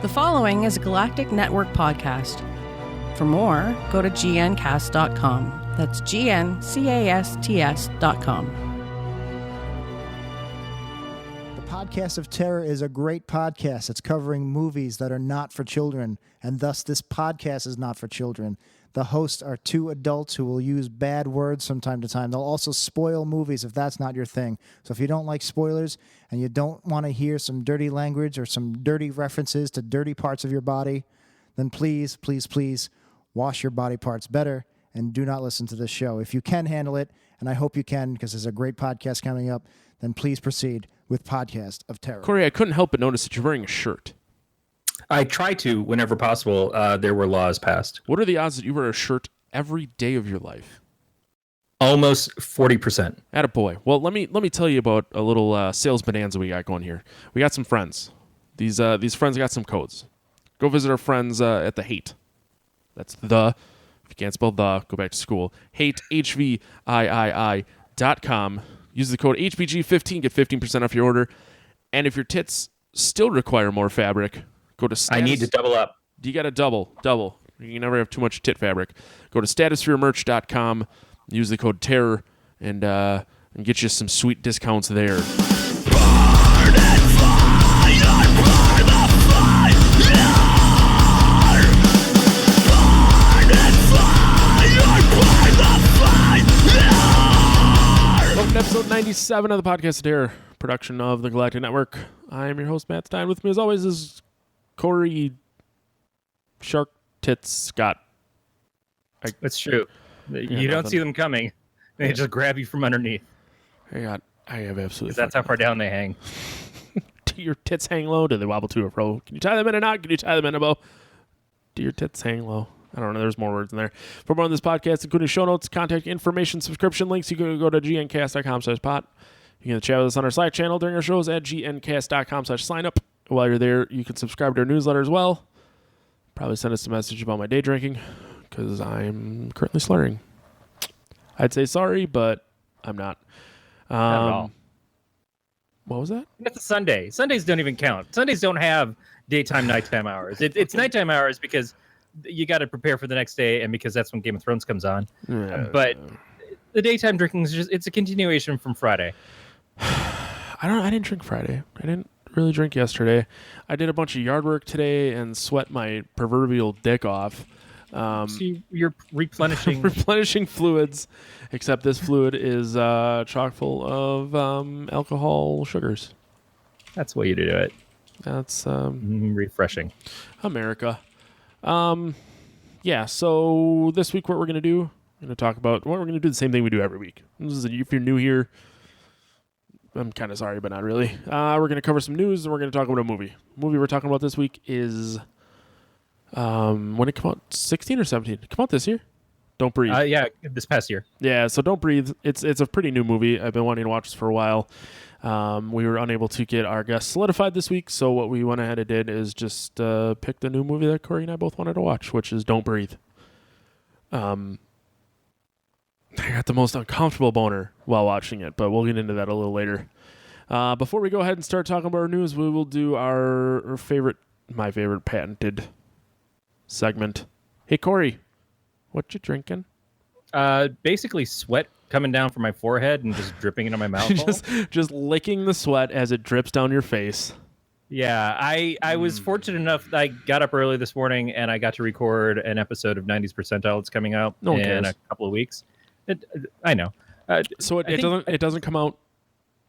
The following is a Galactic Network podcast. For more, go to gncast.com. That's GNCASTS.com. The Podcast of Terror is a great podcast. It's covering movies that are not for children, and thus this podcast is not for children. The hosts are two adults who will use bad words from time to time. They'll also spoil movies if that's not your thing. So if you don't like spoilers and you don't want to hear some dirty language or some dirty references to dirty parts of your body, then please, please, please wash your body parts better and do not listen to this show. If you can handle it, and I hope you can because there's a great podcast coming up, then please proceed with Podcast of Terror. Corey, I couldn't help but notice that you're wearing a shirt. I try to whenever possible. There were laws passed. What are the odds that you wear a shirt every day of your life? Almost 40%. Attaboy. Well, let me tell you about a little sales bonanza we got going here. We got some friends. These friends got some codes. Go visit our friends at the Hate. That's the. If you can't spell the, go back to school. Hate, HVIII.com. Use the code HBG15, get 15% off your order. And if your tits still require more fabric, go to status. I need to double up. You got to double. You can never have too much tit fabric. Go to statuspheremerch.com, use the code TERROR, and get you some sweet discounts there. Burn and fire, burn the fire. Burn and fire, burn the fire. Welcome to episode 97 of the Podcast of Terror, production of the Galactic Network. I am your host, Matt Stein. With me, as always, is Corey Shark Tits Scott. That's true. You don't see them coming. They just grab you from underneath. I have absolutely. That's how far down they hang. Do your tits hang low? Do they wobble to or fro? Can you tie them in a knot? Can you tie them in a bow? Do your tits hang low? I don't know. There's more words in there. For more on this podcast, including show notes, contact information, subscription links, you can go to gncast.com/pot. You can chat with us on our Slack channel during our shows at gncast.com/signup. While you're there, you can subscribe to our newsletter as well. Probably send us a message about my day drinking because I'm currently slurring. I'd say sorry, but I'm not. Not at all. What was that? That's a Sunday. Sundays don't even count. Sundays don't have daytime, nighttime hours. It's nighttime hours because you got to prepare for the next day and because that's when Game of Thrones comes on. But the daytime drinking is it's a continuation from Friday. I didn't drink Friday. I didn't really drink yesterday. I did a bunch of yard work today and sweat my proverbial dick off. So you're replenishing fluids, except this fluid is chock full of alcohol sugars. That's the way you do it. That's refreshing. America. Yeah, so this week what we're going to do, we're going to talk about, we're going to do the same thing we do every week. If you're new here, I'm kind of sorry, but not really. We're going to cover some news, and we're going to talk about a movie. The movie we're talking about this week is, when it came out, 16 or 17? It came out this year? Don't Breathe. Yeah, this past year. Yeah, so Don't Breathe. It's a pretty new movie. I've been wanting to watch this for a while. We were unable to get our guest solidified this week, so what we went ahead and did is just pick the new movie that Corey and I both wanted to watch, which is Don't Breathe. I got the most uncomfortable boner while watching it, but we'll get into that a little later. Before we go ahead and start talking about our news, we will do my favorite patented segment. Hey, Corey, what you drinking? Basically sweat coming down from my forehead and just dripping into my mouth. just licking the sweat as it drips down your face. Yeah, I was fortunate enough that I got up early this morning and I got to record an episode of 90s Percentile that's coming out in a couple of weeks. I know. So it doesn't come out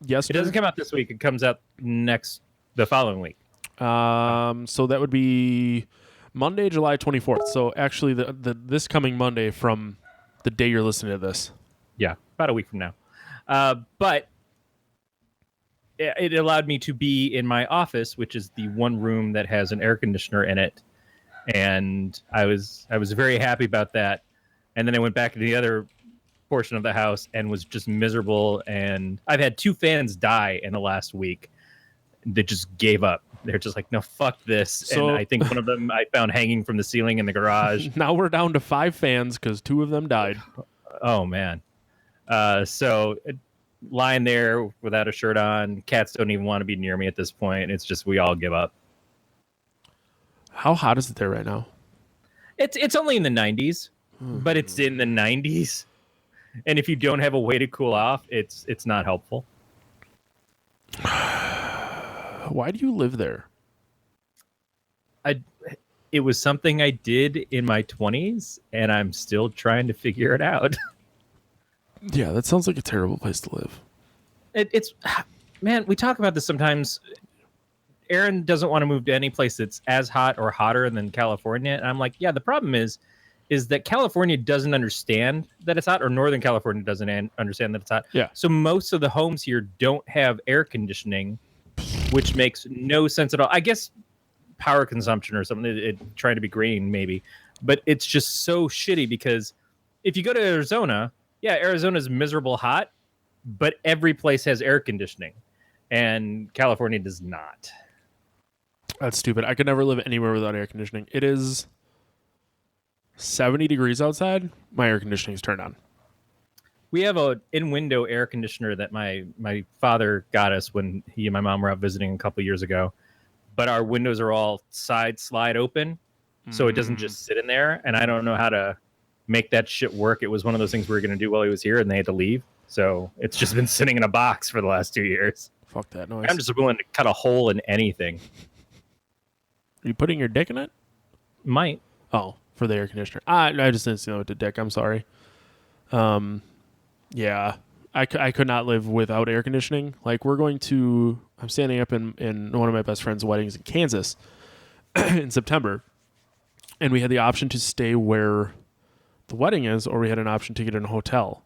yesterday? It doesn't come out this week. It comes out the following week. So that would be Monday, July 24th. So actually this coming Monday from the day you're listening to this. Yeah, about a week from now. But it allowed me to be in my office, which is the one room that has an air conditioner in it. And I was very happy about that. And then I went back to the other portion of the house and was just miserable. And I've had 2 fans die in the last week. They just gave up. They're just like, no, fuck this. So, and I think one of them I found hanging from the ceiling in the garage. Now we're down to 5 fans because 2 of them died. Oh, man. So lying there without a shirt on, cats don't even want to be near me at this point. It's just we all give up. How hot is it there right now? It's only in the 90s, but it's in the 90s. And if you don't have a way to cool off, it's not helpful. Why do you live there? It was something I did in my 20s, and I'm still trying to figure it out. Yeah, that sounds like a terrible place to live. It's man, we talk about this sometimes. Aaron doesn't want to move to any place that's as hot or hotter than California. And I'm like, yeah, the problem is that California doesn't understand that it's hot, or Northern California doesn't understand that it's hot. Yeah. So most of the homes here don't have air conditioning, which makes no sense at all. I guess power consumption or something, trying to be green maybe. But it's just so shitty because if you go to Arizona, yeah, Arizona's miserable hot, but every place has air conditioning. And California does not. That's stupid. I could never live anywhere without air conditioning. It is 70 degrees outside. My air conditioning is turned on. We have an in-window air conditioner that my father got us when he and my mom were out visiting a couple years ago. But our windows are all slide open, so it doesn't just sit in there. And I don't know how to make that shit work. It was one of those things we were going to do while he was here, and they had to leave. So it's just been sitting in a box for the last 2 years. Fuck that noise. I'm just willing to cut a hole in anything. Are you putting your dick in it? Might. Oh, for the air conditioner. I just didn't see that with the dick. I'm sorry. Yeah. I could not live without air conditioning. Like, I'm standing up in one of my best friend's weddings in Kansas in September. And we had the option to stay where the wedding is, or we had an option to get in a hotel.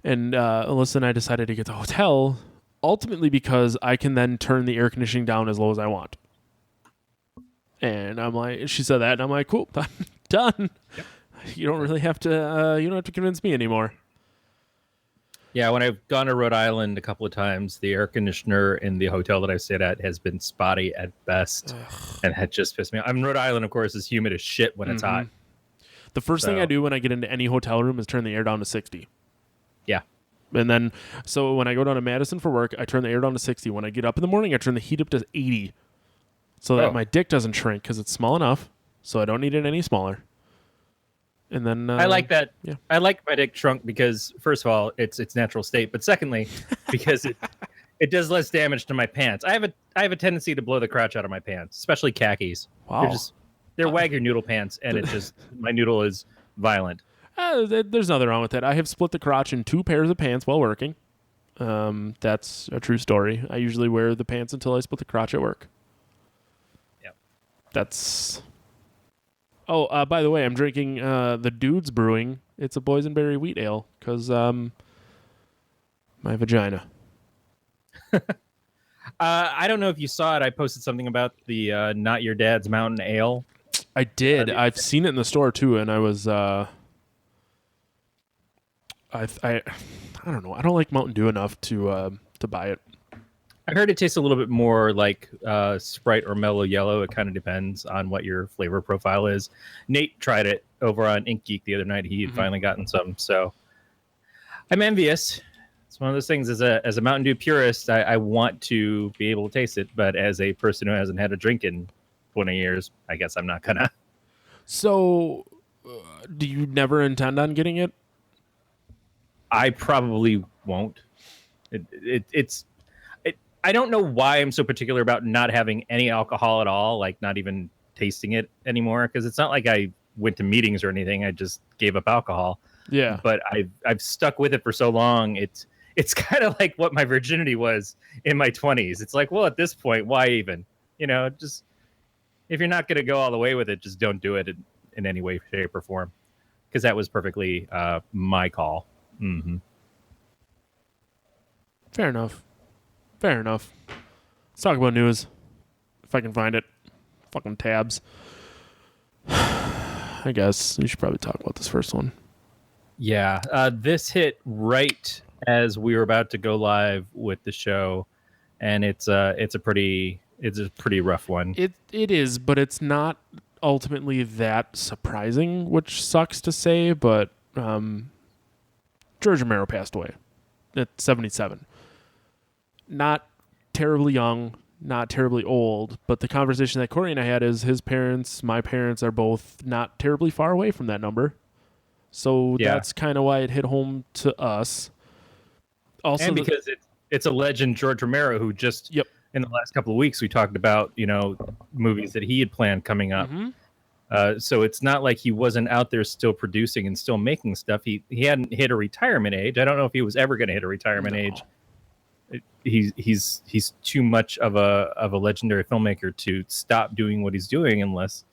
And Alyssa and I decided to get the hotel, ultimately because I can then turn the air conditioning down as low as I want. And I'm like, she said that, and I'm like, cool, done. Yep. You don't really have to. You don't have to convince me anymore. Yeah, when I've gone to Rhode Island a couple of times, the air conditioner in the hotel that I stayed at has been spotty at best, and had just pissed me off. I mean, Rhode Island, of course, is humid as shit when it's hot. The first thing I do when I get into any hotel room is turn the air down to 60. Yeah. And then, so when I go down to Madison for work, I turn the air down to 60. When I get up in the morning, I turn the heat up to 80. So that my dick doesn't shrink because it's small enough, so I don't need it any smaller. And then I like that. Yeah. I like my dick shrunk because, first of all, it's its natural state, but secondly, because it does less damage to my pants. I have a tendency to blow the crotch out of my pants, especially khakis. Wow. They're wag your noodle pants, and it just my noodle is violent. There's nothing wrong with that. I have split the crotch in 2 pairs of pants while working. That's a true story. I usually wear the pants until I split the crotch at work. That's. Oh, by the way, I'm drinking the Dudes Brewing. It's a boysenberry wheat ale because my vagina. I don't know if you saw it. I posted something about the Not Your Dad's Mountain Ale. I did. I've seen it in the store too, and I was. I don't know. I don't like Mountain Dew enough to buy it. I heard it tastes a little bit more like Sprite or Mellow Yellow. It kind of depends on what your flavor profile is. Nate tried it over on Ink Geek the other night. He had finally gotten some, so I'm envious. It's one of those things. As a Mountain Dew purist, I want to be able to taste it, but as a person who hasn't had a drink in 20 years, I guess I'm not gonna. So, do you never intend on getting it? I probably won't. It's. I don't know why I'm so particular about not having any alcohol at all, like not even tasting it anymore, because it's not like I went to meetings or anything. I just gave up alcohol. Yeah. But I've stuck with it for so long. It's kind of like what my virginity was in my 20s. It's like, well, at this point, why even? You know, just if you're not going to go all the way with it, just don't do it in any way, shape, or form. Because that was perfectly my call. Mm-hmm. Fair enough. Let's talk about news. If I can find it. Fucking tabs. I guess we should probably talk about this first one. Yeah. This hit right as we were about to go live with the show, and it's a pretty rough one. It is, but it's not ultimately that surprising, which sucks to say, but George Romero passed away at 77. Not terribly young, not terribly old, but the conversation that Corey and I had is his parents, my parents are both not terribly far away from that number. So that's kind of why it hit home to us. Also, and because it's a legend, George Romero, who just in the last couple of weeks we talked about, movies that he had planned coming up. So it's not like he wasn't out there still producing and still making stuff. He hadn't hit a retirement age. I don't know if he was ever going to hit a retirement age. He's too much of a legendary filmmaker to stop doing what he's doing unless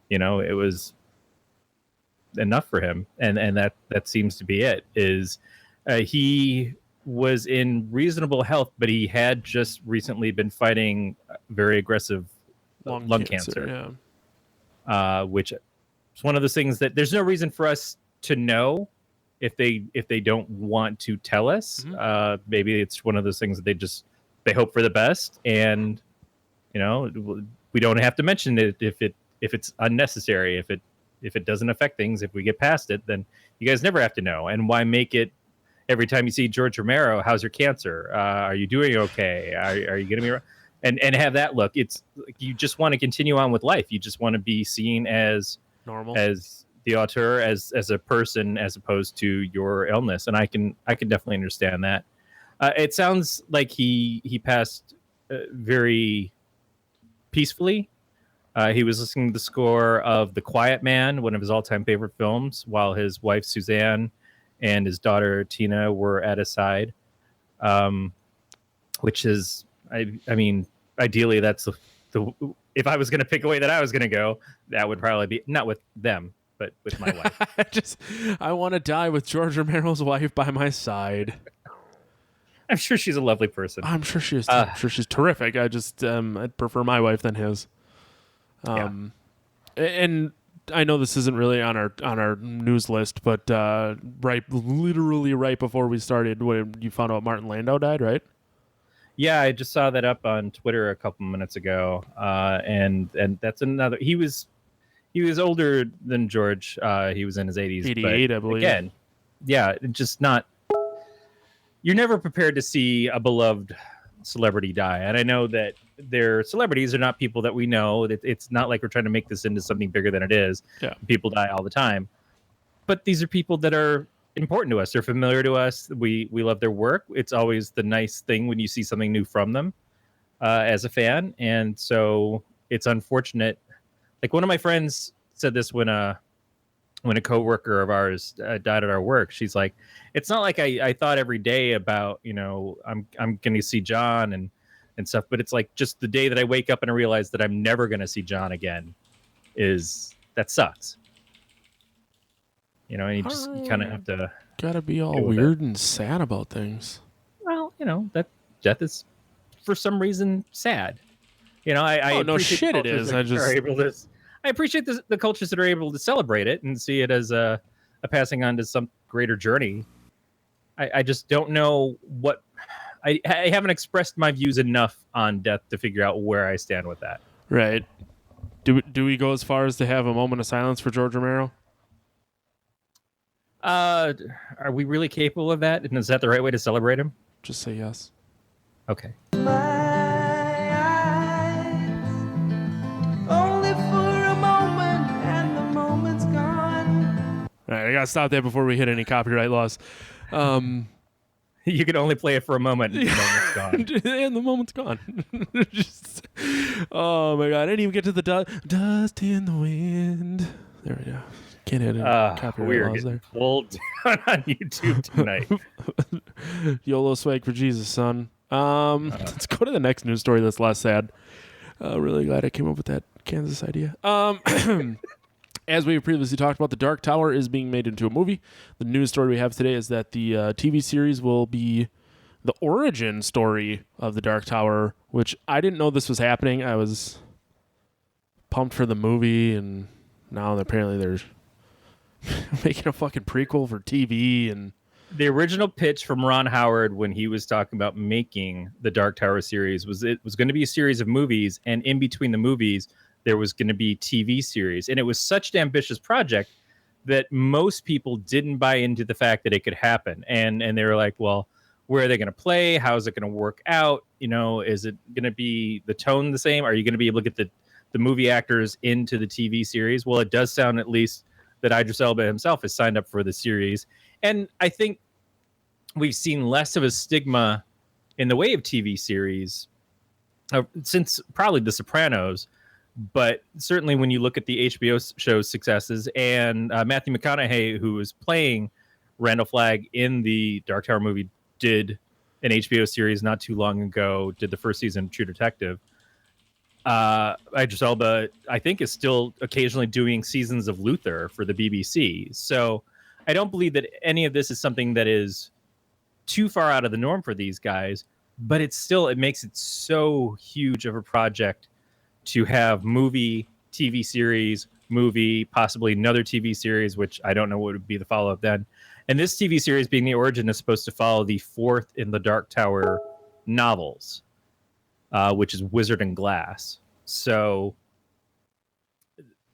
it was enough for him, and that seems to be it. He was in reasonable health, but he had just recently been fighting very aggressive lung cancer. Which is one of those things that there's no reason for us to know if they don't want to tell us. Maybe it's one of those things that they hope for the best, and we don't have to mention it if it's unnecessary. If it doesn't affect things, if we get past it, then you guys never have to know. And why make it every time you see George Romero? How's your cancer? Are you doing okay? Are you getting me? And have that look. It's like you just want to continue on with life. You just want to be seen as normal, as the auteur, as a person, as opposed to your illness. And I can definitely understand that. It sounds like he passed very peacefully. He was listening to the score of The Quiet Man, one of his all-time favorite films, while his wife Suzanne and his daughter Tina were at his side. Which is, I mean, ideally that's the if I was going to pick a way that I was going to go, that would probably be not with them, but with my wife. I want to die with George Romero's wife by my side. I'm sure she's a lovely person. I'm sure she is. I'm sure she's terrific. I just I'd prefer my wife than his. And I know this isn't really on our news list, but literally right before we started, when you found out Martin Landau died, right? Yeah, I just saw that up on Twitter a couple minutes ago, and that's another. He was older than George. He was in his 80s, 88, I believe. Again, yeah, just not. You're never prepared to see a beloved celebrity die, and I know that their celebrities are not people that we know. It's not like we're trying to make this into something bigger than it is. Yeah. People die all the time, but these are people that are important to us. They're familiar to us. We love their work. It's always the nice thing when you see something new from them as a fan, and so it's unfortunate. Like one of my friends said this when a coworker of ours died at our work. She's like, it's not like I thought every day about, I'm going to see John and stuff, but it's like just the day that I wake up and I realize that I'm never going to see John again that sucks. And you kind of have to. Gotta be all weird and sad about things. Well, that death is for some reason sad. I no shit it is. I appreciate the cultures that are able to celebrate it and see it as a passing on to some greater journey. I just don't know what I haven't expressed my views enough on death to figure out where I stand with that. Right. Do we go as far as to have a moment of silence for George Romero? Are we really capable of that? And is that the right way to celebrate him? Just say yes. Okay. All right, I gotta stop that before we hit any copyright laws. You can only play it for a moment, and the moment's gone. And the moment's gone. Oh my god! I didn't even get to the dust in the wind. There we go. Can't hit any copyright laws there. Pulled down on YouTube tonight. YOLO swag for Jesus, son. Let's go to the next news story that's less sad. Really glad I came up with that Kansas idea. As we previously talked about, The Dark Tower is being made into a movie. The news story we have today is that the TV series will be the origin story of The Dark Tower, which I didn't know this was happening. I was pumped for the movie, and now apparently they're making a fucking prequel for TV. And the original pitch from Ron Howard when he was talking about making the Dark Tower series was it was going to be a series of movies, and in between the movies there was going to be TV series. And it was such an ambitious project that most people didn't buy into the fact that it could happen. And they were like, well, where are they going to play? How is it going to work out? You know, is it going to be the tone the same? Are you going to be able to get the movie actors into the TV series? Well, it does sound at least that Idris Elba himself has signed up for the series. And I think we've seen less of a stigma in the way of TV series since probably The Sopranos. But certainly when you look at the HBO show's successes and Matthew McConaughey, who was playing Randall Flagg in the Dark Tower movie, did an HBO series not too long ago, did the first season of True Detective. Idris Elba, I think, is still occasionally doing seasons of Luther for the BBC. So I don't believe that any of this is something that is too far out of the norm for these guys, but it makes it so huge of a project to have movie, TV series, movie, possibly another TV series, which I don't know what would be the follow-up then. And this TV series, being the origin, is supposed to follow the fourth in the Dark Tower novels, which is Wizard and Glass. So,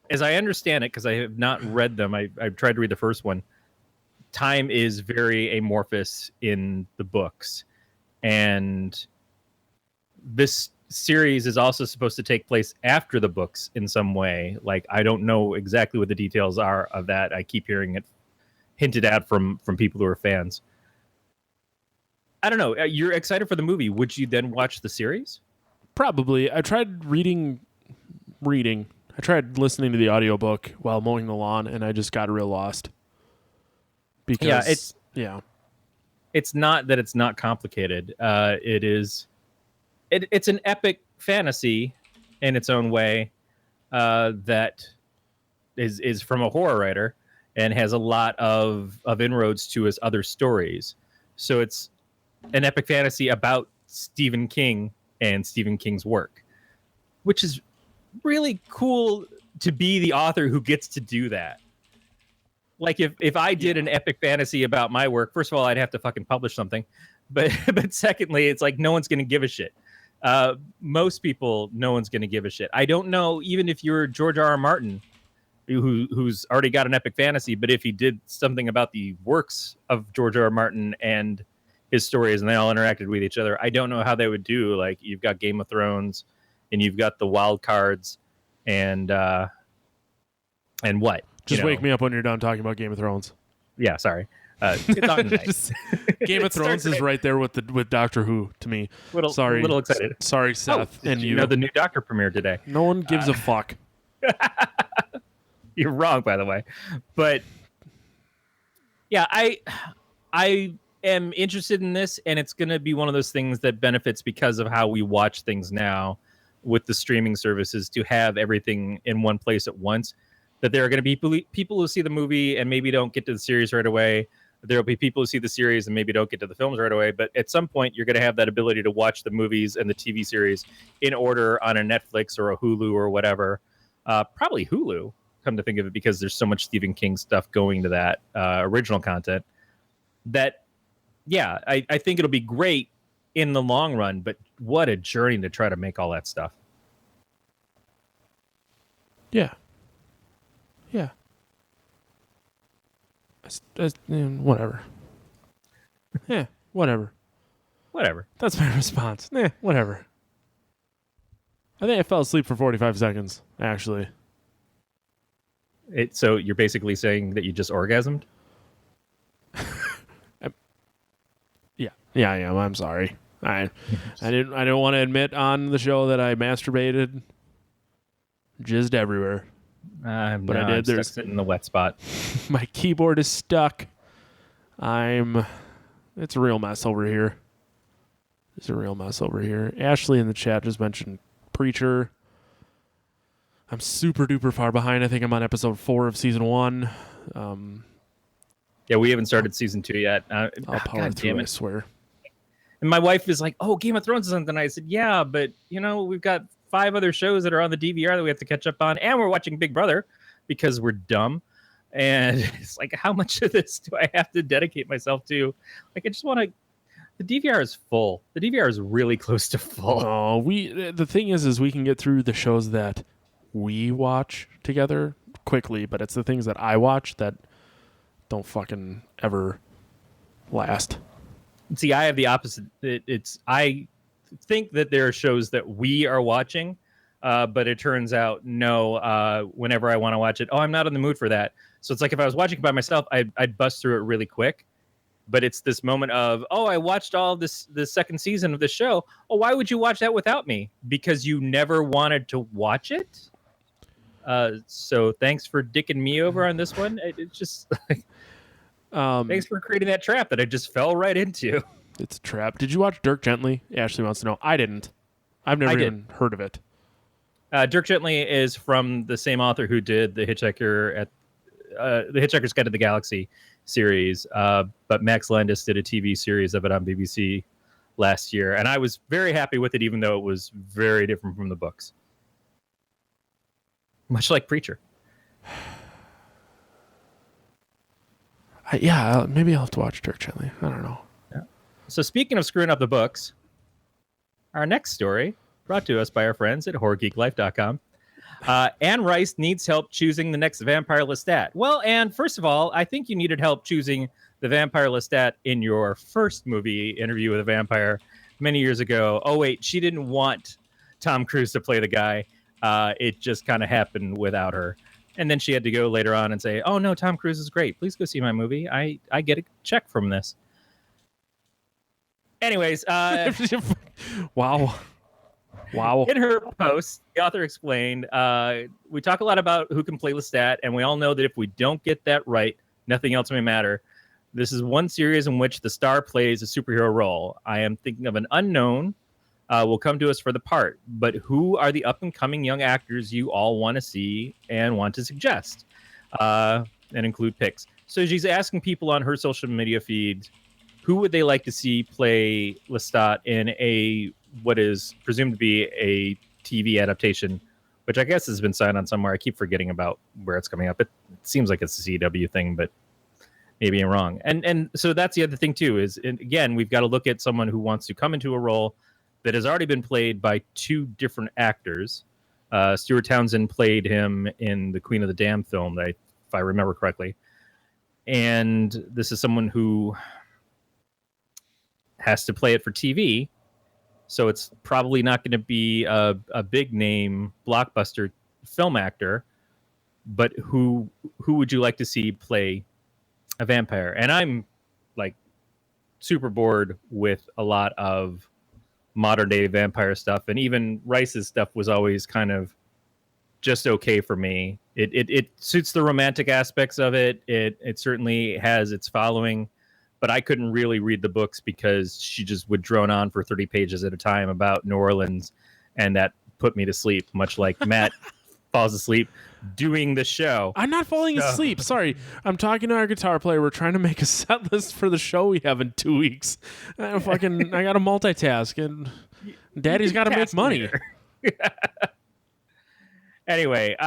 as I understand it, because I have not read them, I've tried to read the first one, time is very amorphous in the books. And this series is also supposed to take place after the books in some way. Like, I don't know exactly what the details are of that. I keep hearing it hinted at from people who are fans. I don't know. You're excited for the movie. Would you then watch the series? Probably. I tried reading. I tried listening to the audiobook while mowing the lawn, and I just got real lost. Because it's not that it's not complicated. It is. It's an epic fantasy in its own way that is from a horror writer and has a lot of inroads to his other stories. So it's an epic fantasy about Stephen King and Stephen King's work, which is really cool to be the author who gets to do that. Like if I did an epic fantasy about my work, first of all, I'd have to fucking publish something. But secondly, it's like no one's going to give a shit. Most people, no one's going to give a shit. I don't know, even if you're George R.R. Martin, who's already got an epic fantasy, but if he did something about the works of George R.R. Martin and his stories and they all interacted with each other, I don't know how they would do. Like, you've got Game of Thrones and you've got the wild cards and what? Just wake me up when you're done talking about Game of Thrones. Yeah, sorry. It's on tonight. Game of Thrones is right there with Doctor Who to me. Sorry, little excited. Sorry, Seth, and you know the new Doctor premiered today. No one gives a fuck. You're wrong, by the way. But yeah, I am interested in this, and it's going to be one of those things that benefits because of how we watch things now with the streaming services, to have everything in one place at once. That there are going to be people who see the movie and maybe don't get to the series right away. There will be people who see the series and maybe don't get to the films right away. But at some point, you're going to have that ability to watch the movies and the TV series in order on a Netflix or a Hulu or whatever. Probably Hulu, come to think of it, because there's so much Stephen King stuff going to that original content. That, yeah, I think it'll be great in the long run. But what a journey to try to make all that stuff. Yeah. Yeah. Whatever. Yeah, whatever. Whatever. That's my response. Whatever. I think I fell asleep for 45 seconds, actually. So you're basically saying that you just orgasmed? Yeah, I am. I'm sorry. I didn't want to admit on the show that I masturbated. Jizzed everywhere. I did. There's sitting in the wet spot. My keyboard is stuck. It's a real mess over here. Ashley in the chat just mentioned Preacher. I'm super duper far behind. I think I'm on episode 4 of season 1. Yeah, we haven't started season 2 yet. I'll power through, I swear. And my wife is like, "Oh, Game of Thrones is on tonight." I said, "Yeah, but we've got 5 other shows that are on the DVR that we have to catch up on, and we're watching Big Brother because we're dumb." And it's like, how much of this do I have to dedicate myself to? Like, I just want to. The DVR is full. The DVR is really close to full. Oh, the thing is we can get through the shows that we watch together quickly, but it's the things that I watch that don't fucking ever last. See, I have the opposite. I think that there are shows that we are watching, but it turns out no. Whenever I want to watch it, I'm not in the mood for that. So it's like if I was watching it by myself, I'd bust through it really quick. But it's this moment of, I watched all this second season of the show. Oh, why would you watch that without me? Because you never wanted to watch it. So thanks for dicking me over on this one. It's just thanks for creating that trap that I just fell right into. It's a trap. Did you watch Dirk Gently? Ashley wants to know. I didn't. I've never even heard of it. Dirk Gently is from the same author who did the Hitchhiker's Guide to the Galaxy series, but Max Landis did a TV series of it on BBC last year, and I was very happy with it, even though it was very different from the books. Much like Preacher. Maybe I'll have to watch Dirk Gently. I don't know. Yeah. So speaking of screwing up the books, our next story, brought to us by our friends at HorrorGeekLife.com. Anne Rice needs help choosing the next vampire Lestat. Well, Anne, first of all, I think you needed help choosing the vampire Lestat in your first movie, Interview with a Vampire, many years ago. Oh, wait, she didn't want Tom Cruise to play the guy. It just kind of happened without her. And then she had to go later on and say, oh, no, Tom Cruise is great. Please go see my movie. I get a check from this. Anyways. Wow. In her post, the author explained, we talk a lot about who can play Lestat, and we all know that if we don't get that right, nothing else may matter. This is one series in which the star plays a superhero role. I am thinking of an unknown will come to us for the part, but who are the up-and-coming young actors you all want to see and want to suggest? And include picks. So she's asking people on her social media feed, who would they like to see play Lestat in what is presumed to be a TV adaptation, which I guess has been signed on somewhere. I keep forgetting about where it's coming up. It seems like it's a CW thing, but maybe I'm wrong. And so that's the other thing too, is again, we've got to look at someone who wants to come into a role that has already been played by two different actors. Stuart Townsend played him in the Queen of the Damned film, if I remember correctly. And this is someone who has to play it for TV. So it's probably not going to be a big name blockbuster film actor, but who would you like to see play a vampire? And I'm like super bored with a lot of modern day vampire stuff, and even Rice's stuff was always kind of just okay for me. It suits the romantic aspects of it. It certainly has its following. But I couldn't really read the books because she just would drone on for 30 pages at a time about New Orleans, and that put me to sleep, much like Matt falls asleep doing the show. I'm not falling asleep. Sorry. I'm talking to our guitar player. We're trying to make a set list for the show we have in 2 weeks. I got to multitask, and Daddy's got to make money. Anyway,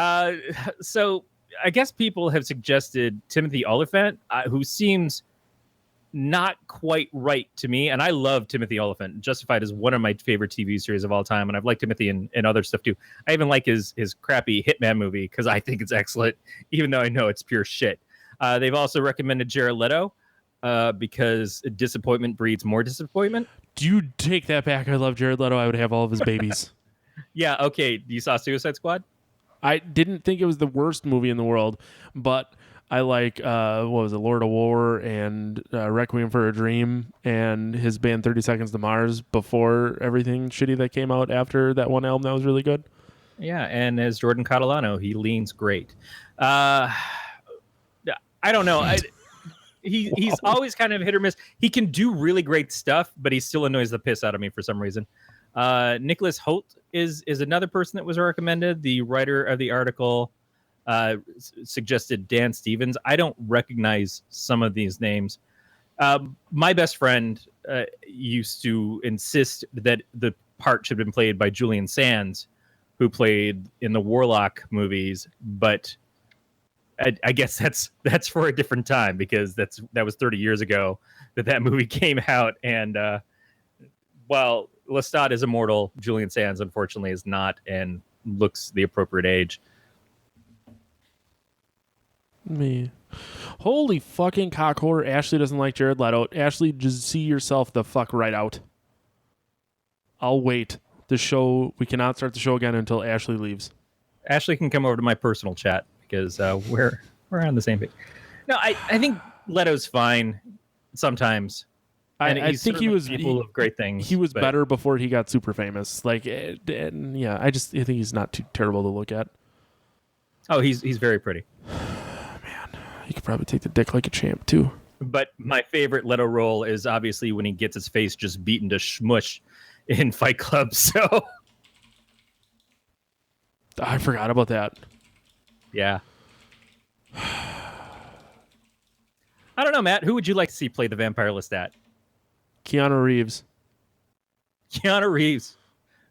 so I guess people have suggested Timothy Olyphant, who seems not quite right to me, and I love Timothy Olyphant. Justified is one of my favorite TV series of all time, and I've liked Timothy in other stuff too. I even like his crappy Hitman movie because I think it's excellent, even though I know it's pure shit. They've also recommended Jared Leto because disappointment breeds more disappointment. Do you take that back? I love Jared Leto. I would have all of his babies. Yeah, okay. You saw Suicide Squad? I didn't think it was the worst movie in the world, but I like, what was it, Lord of War and Requiem for a Dream and his band 30 Seconds to Mars before everything shitty that came out after that one album that was really good. Yeah, and as Jordan Catalano, he leans great. I don't know. He's always kind of hit or miss. He can do really great stuff, but he still annoys the piss out of me for some reason. Nicholas Hoult is another person that was recommended. The writer of the article suggested Dan Stevens. I don't recognize some of these names. My best friend used to insist that the part should have been played by Julian Sands, who played in the Warlock movies, but I guess that's for a different time, because that was 30 years ago that movie came out, and while Lestat is immortal, Julian Sands unfortunately is not and looks the appropriate age. Me. Holy fucking cockhole. Ashley doesn't like Jared Leto. Ashley, just see yourself the fuck right out. I'll wait. We cannot start the show again until Ashley leaves. Ashley can come over to my personal chat because we're on the same page. No, I think Leto's fine sometimes. I think he was capable of great things. He was better before he got super famous. I think he's not too terrible to look at. Oh, he's very pretty. Man, he could probably take the dick like a champ too. But my favorite Leto role is obviously when he gets his face just beaten to shmush in Fight Club. So I forgot about that. Yeah. I don't know, Matt. Who would you like to see play the vampire Lestat? Keanu Reeves. Keanu Reeves,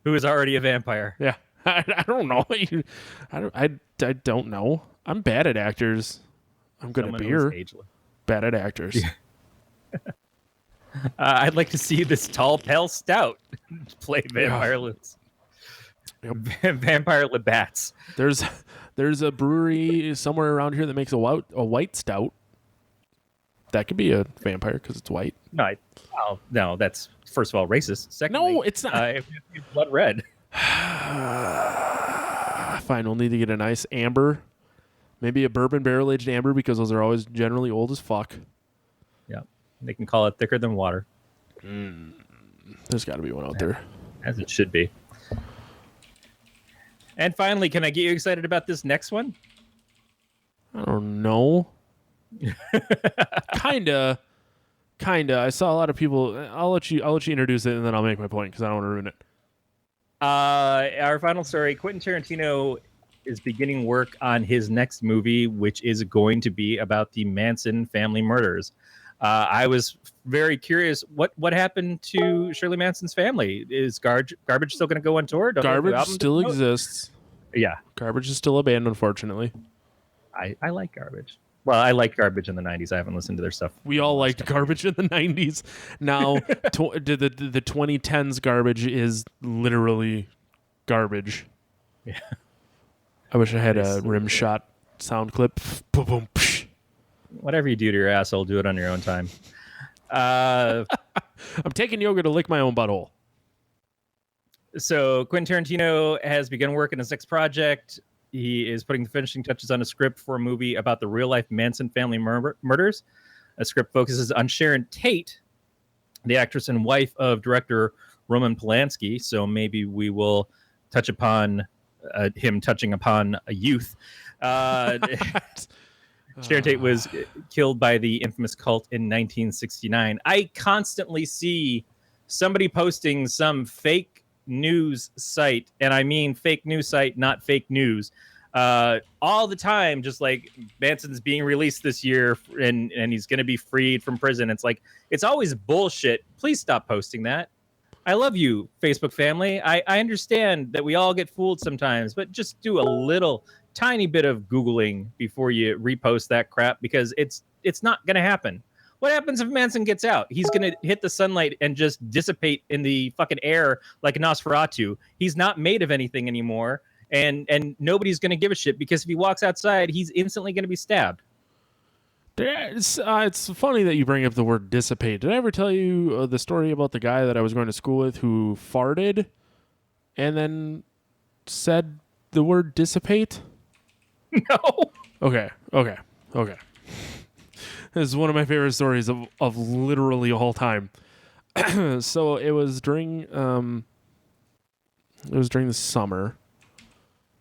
who is already a vampire. Yeah. I don't know. I don't know. I'm bad at actors. I'm good at beer. Bad at actors. Yeah. I'd like to see this tall, pale stout play vampire Lestat. Yep. Vampire Lebats. There's a brewery somewhere around here that makes a white stout. That could be a vampire because it's white. No, that's first of all racist. Secondly, no, it's not. It's blood red. Fine, we'll need to get a nice amber, maybe a bourbon barrel aged amber because those are always generally old as fuck. Yeah, they can call it thicker than water. There's got to be one out there, as it should be. And finally, can I get you excited about this next one? I don't know. Kinda. I saw a lot of people. I'll let you introduce it, and then I'll make my point because I don't want to ruin it. Our final story: Quentin Tarantino is beginning work on his next movie, which is going to be about the Manson family murders. I was very curious what happened to Shirley Manson's family. Is Garbage still going to go on tour? Garbage still exists. Yeah, Garbage is still a band, unfortunately. I like Garbage. Well, I liked Garbage in the 90s. I haven't listened to their stuff. We all liked Garbage in the 90s. Now, the 2010s Garbage is literally garbage. Yeah. I wish I had a rim shot sound clip. Boom, boom, psh. Whatever you do to your asshole, do it on your own time. I'm taking yoga to lick my own butthole. So Quentin Tarantino has begun work on his next project. He is putting the finishing touches on a script for a movie about the real-life Manson family murders. A script focuses on Sharon Tate, the actress and wife of director Roman Polanski. So maybe we will touch upon him touching upon a youth. Sharon Tate was killed by the infamous cult in 1969. I constantly see somebody posting some fake news site, and I mean fake news site, not fake news, all the time, just like Manson's being released this year and he's going to be freed from prison. It's like, it's always bullshit. Please stop posting that. I love you, Facebook family. I understand that we all get fooled sometimes, but just do a little tiny bit of Googling before you repost that crap, because it's not going to happen. What happens if Manson gets out? He's going to hit the sunlight and just dissipate in the fucking air like a Nosferatu. He's not made of anything anymore, and nobody's going to give a shit, because if he walks outside, he's instantly going to be stabbed. It's funny that you bring up the word dissipate. Did I ever tell you the story about the guy that I was going to school with who farted and then said the word dissipate? No. Okay. This is one of my favorite stories of literally all time. So it was during the summer,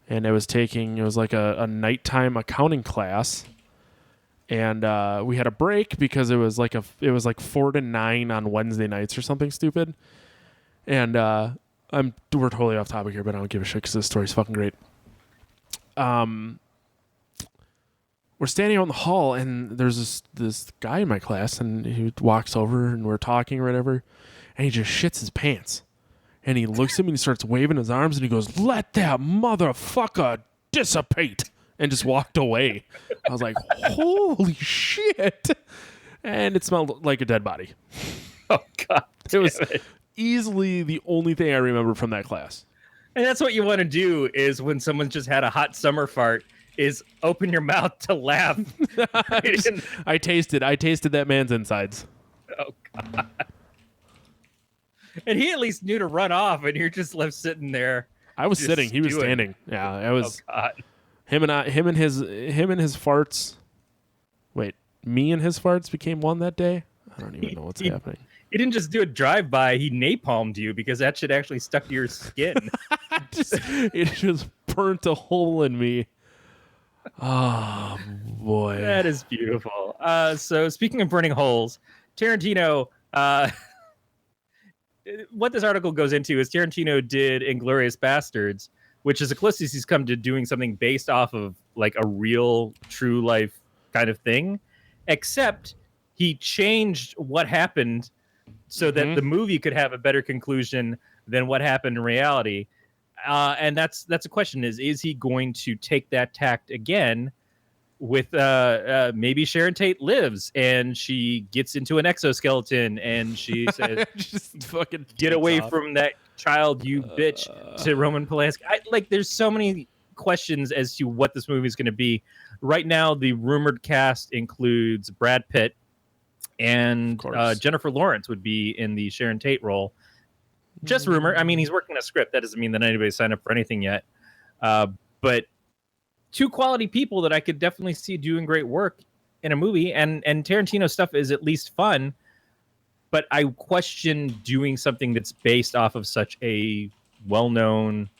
and it was like a nighttime accounting class, and we had a break because it was like 4 to 9 on Wednesday nights or something stupid. And we're totally off topic here, but I don't give a shit because this story's fucking great. We're standing out in the hall, and there's this guy in my class, and he walks over, and we're talking or whatever, and he just shits his pants. And he looks at me, and he starts waving his arms, and he goes, "Let that motherfucker dissipate," and just walked away. I was like, holy shit. And it smelled like a dead body. Oh, God. It was easily the only thing I remember from that class. And that's what you want to do, is when someone's just had a hot summer fart, is open your mouth to laugh. I tasted that man's insides. Oh God. And he at least knew to run off, and you're just left sitting there. I was sitting. He was standing. Yeah, I was. Oh God. Him and his farts. Wait, me and his farts became one that day. I don't even know what's happening. He didn't just do a drive-by. He napalmed you because that shit actually stuck to your skin. It just burnt a hole in me. Oh boy, that is beautiful. So speaking of burning holes, Tarantino. What this article goes into is Tarantino did Inglourious Bastards, which is the closest he's come to doing something based off of like a real, true life kind of thing, except he changed what happened so that the movie could have a better conclusion than what happened in reality. And that's a question: is he going to take that tact again? With maybe Sharon Tate lives and she gets into an exoskeleton and she says, just fucking get away from that child, you bitch, to Roman Polanski. There's so many questions as to what this movie is going to be. Right now, the rumored cast includes Brad Pitt and Jennifer Lawrence would be in the Sharon Tate role. Just rumor. I mean, he's working a script. That doesn't mean that anybody signed up for anything yet. But two quality people that I could definitely see doing great work in a movie, and Tarantino stuff is at least fun, but I question doing something that's based off of such a well-known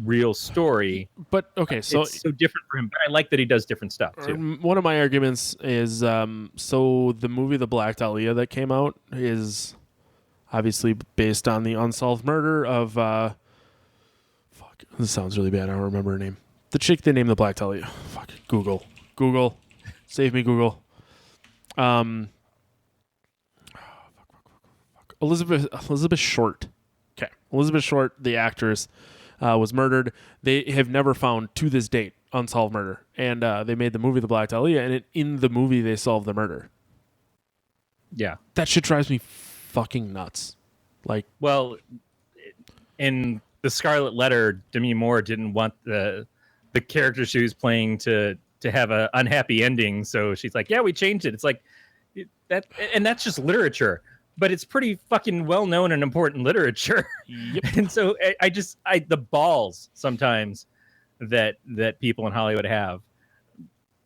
real story. But okay, so it's so different for him. But I like that he does different stuff too. One of my arguments is so the movie The Black Dahlia that came out is obviously based on the unsolved murder of fuck, this sounds really bad. I don't remember her name. The chick they named the Black Dahlia. Fuck. Google. Save me, Google. Elizabeth Short. Okay. Elizabeth Short, the actress, was murdered. They have never found, to this date, unsolved murder. And they made the movie The Black Dahlia, and in the movie, they solved the murder. Yeah. That shit drives me fucking nuts. Well, in The Scarlet Letter, Demi Moore didn't want the character she was playing to have an unhappy ending, so she's like, yeah, we changed it. It's like that, and that's just literature, but it's pretty fucking well known and important literature. Yep. And so I the balls sometimes that people in Hollywood have.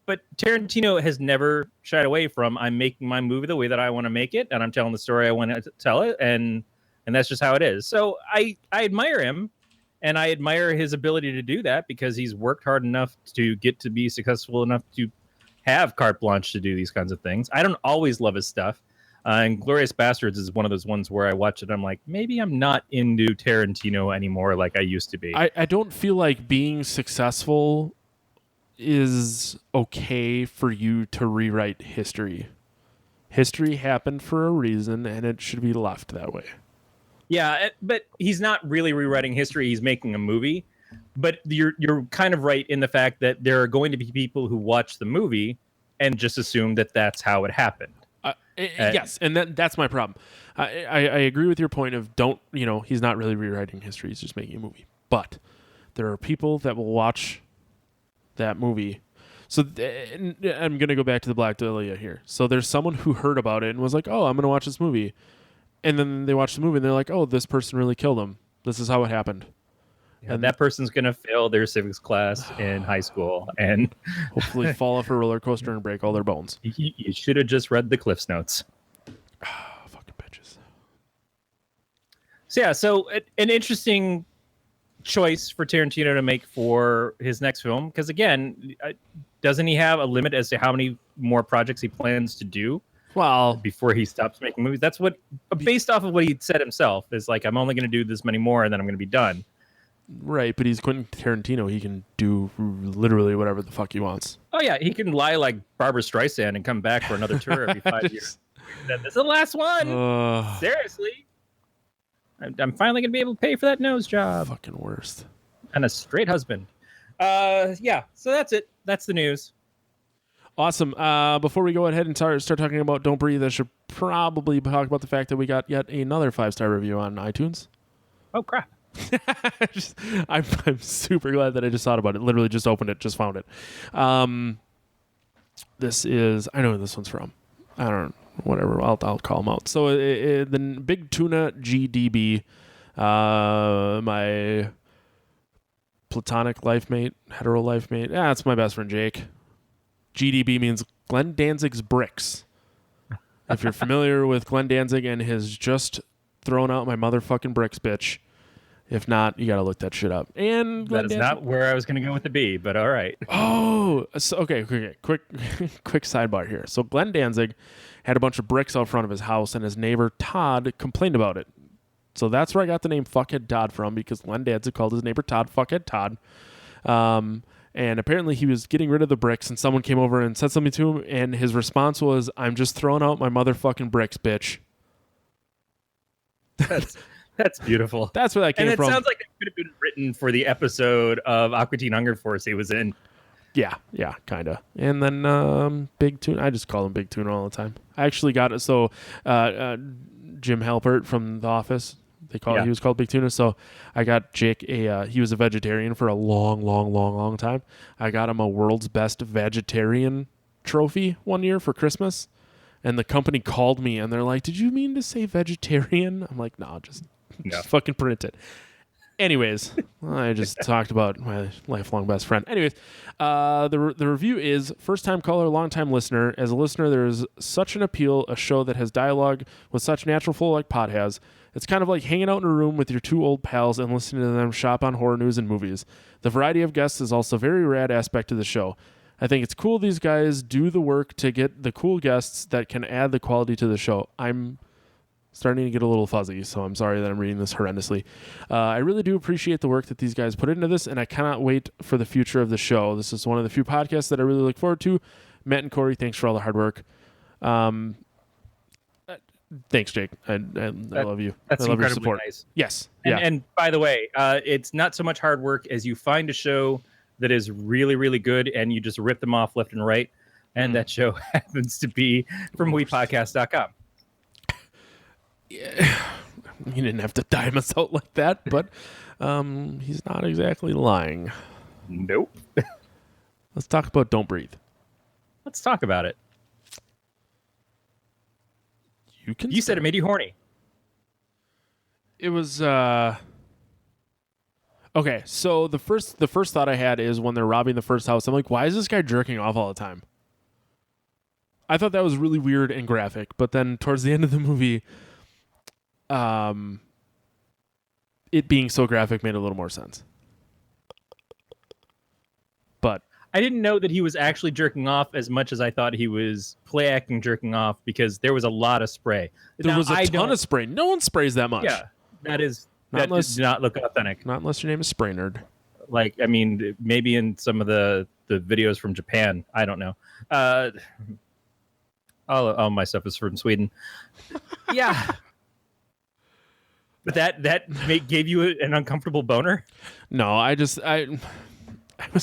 But Tarantino has never shied away from, I'm making my movie the way that I want to make it, and I'm telling the story I want to tell it, and that's just how it is. So I admire him. And I admire his ability to do that because he's worked hard enough to get to be successful enough to have carte blanche to do these kinds of things. I don't always love his stuff. And Inglourious Bastards is one of those ones where I watch it and I'm like, maybe I'm not into Tarantino anymore like I used to be. I don't feel like being successful is okay for you to rewrite history. History happened for a reason, and it should be left that way. Yeah, but he's not really rewriting history. He's making a movie. But you're kind of right in the fact that there are going to be people who watch the movie and just assume that that's how it happened. Yes, and that's my problem. I agree with your point of he's not really rewriting history. He's just making a movie. But there are people that will watch that movie. So I'm going to go back to the Black Dahlia here. So there's someone who heard about it and was like, oh, I'm going to watch this movie. And then they watch the movie and they're like, oh, this person really killed him. This is how it happened. Yeah, and that person's going to fail their civics class in high school and hopefully fall off a roller coaster and break all their bones. You should have just read the Cliff's Notes. Fucking bitches. So, yeah, an interesting choice for Tarantino to make for his next film. Because, again, doesn't he have a limit as to how many more projects he plans to do? Well, before he stops making movies. That's what, based off of what he said himself, is like, I'm only going to do this many more and then I'm going to be done. Right, but he's Quentin Tarantino. He can do literally whatever the fuck he wants. Oh, yeah, he can lie like Barbara Streisand and come back for another tour every 5 years. This is the last one. Seriously. I'm finally going to be able to pay for that nose job. Fucking worst. And a straight husband. Yeah, so that's it. That's the news. Awesome. Before we go ahead and start talking about Don't Breathe, I should probably talk about the fact that we got yet another 5-star review on iTunes. Oh, crap. I'm super glad that I just thought about it. Literally just opened it, just found it. This is, I know where this one's from. I don't, whatever. I'll call them out. So the Big Tuna GDB, my platonic life mate, hetero life mate. Yeah, that's my best friend Jake. GDB means Glenn Danzig's bricks. If you're familiar with Glenn Danzig and his just thrown out my motherfucking bricks, bitch. If not, you got to look that shit up. And Glenn That is Danzig, not where I was going to go with the B, but all right. oh, so, okay. Quick sidebar here. So Glenn Danzig had a bunch of bricks out front of his house, and his neighbor Todd complained about it. So that's where I got the name Fuckhead Todd from, because Glenn Danzig called his neighbor Todd Fuckhead Todd. And apparently he was getting rid of the bricks, and someone came over and said something to him, and his response was, "I'm just throwing out my motherfucking bricks, bitch." That's beautiful. That's where that came from. And it sounds like it could have been written for the episode of Aqua Teen Hunger Force he was in. Yeah, kind of. And then Big Tuna, I just call him Big Tuna all the time. I actually got it. So Jim Halpert from The Office, he was called Big Tuna. So I got Jake he was a vegetarian for a long time. I got him a World's Best Vegetarian trophy one year for Christmas. And the company called me and they're like, "Did you mean to say vegetarian?" I'm like, "No, just fucking print it." Anyways, I just talked about my lifelong best friend. Anyways, the review is first-time caller, long-time listener. As a listener, there is such an appeal, a show that has dialogue with such natural flow like Pod has. It's kind of like hanging out in a room with your two old pals and listening to them shop on horror news and movies. The variety of guests is also a very rad aspect of the show. I think it's cool these guys do the work to get the cool guests that can add the quality to the show. I'm starting to get a little fuzzy, so I'm sorry that I'm reading this horrendously. I really do appreciate the work that these guys put into this, and I cannot wait for the future of the show. This is one of the few podcasts that I really look forward to. Matt and Corey, thanks for all the hard work. Thanks, Jake. I love you. That's I love incredibly your support. nice. Yes. And by the way, it's not so much hard work as you find a show that is really, really good, and you just rip them off left and right. And that show happens to be from WePodcast.com. Yeah. He didn't have to dime us out like that, but he's not exactly lying. Nope. Let's talk about Don't Breathe. Let's talk about it. You said it made you horny. It was okay, so the first thought I had is when they're robbing the first house, I'm like, why is this guy jerking off all the time? I thought that was really weird and graphic, but then towards the end of the movie, it being so graphic made a little more sense. But I didn't know that he was actually jerking off as much as I thought he was play acting jerking off, because there was a lot of spray. There was a ton of spray. No one sprays that much. Yeah, that does not look authentic. Not unless your name is Spray Nerd. Like, I mean, maybe in some of the videos from Japan. I don't know. All my stuff is from Sweden. Yeah. But that gave you an uncomfortable boner? No, I was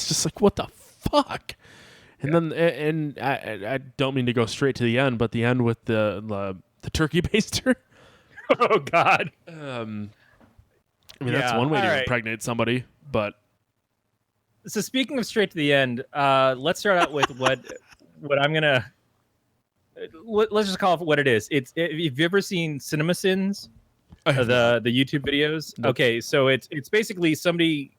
just like, what the fuck? And then I don't mean to go straight to the end, but the end with the turkey baster. Oh God. I mean, that's one way to impregnate somebody, but. So speaking of straight to the end, let's start out with what I'm gonna. Let's just call it what it is. Have you ever seen CinemaSins? The YouTube videos. Nope. Okay, so it's basically somebody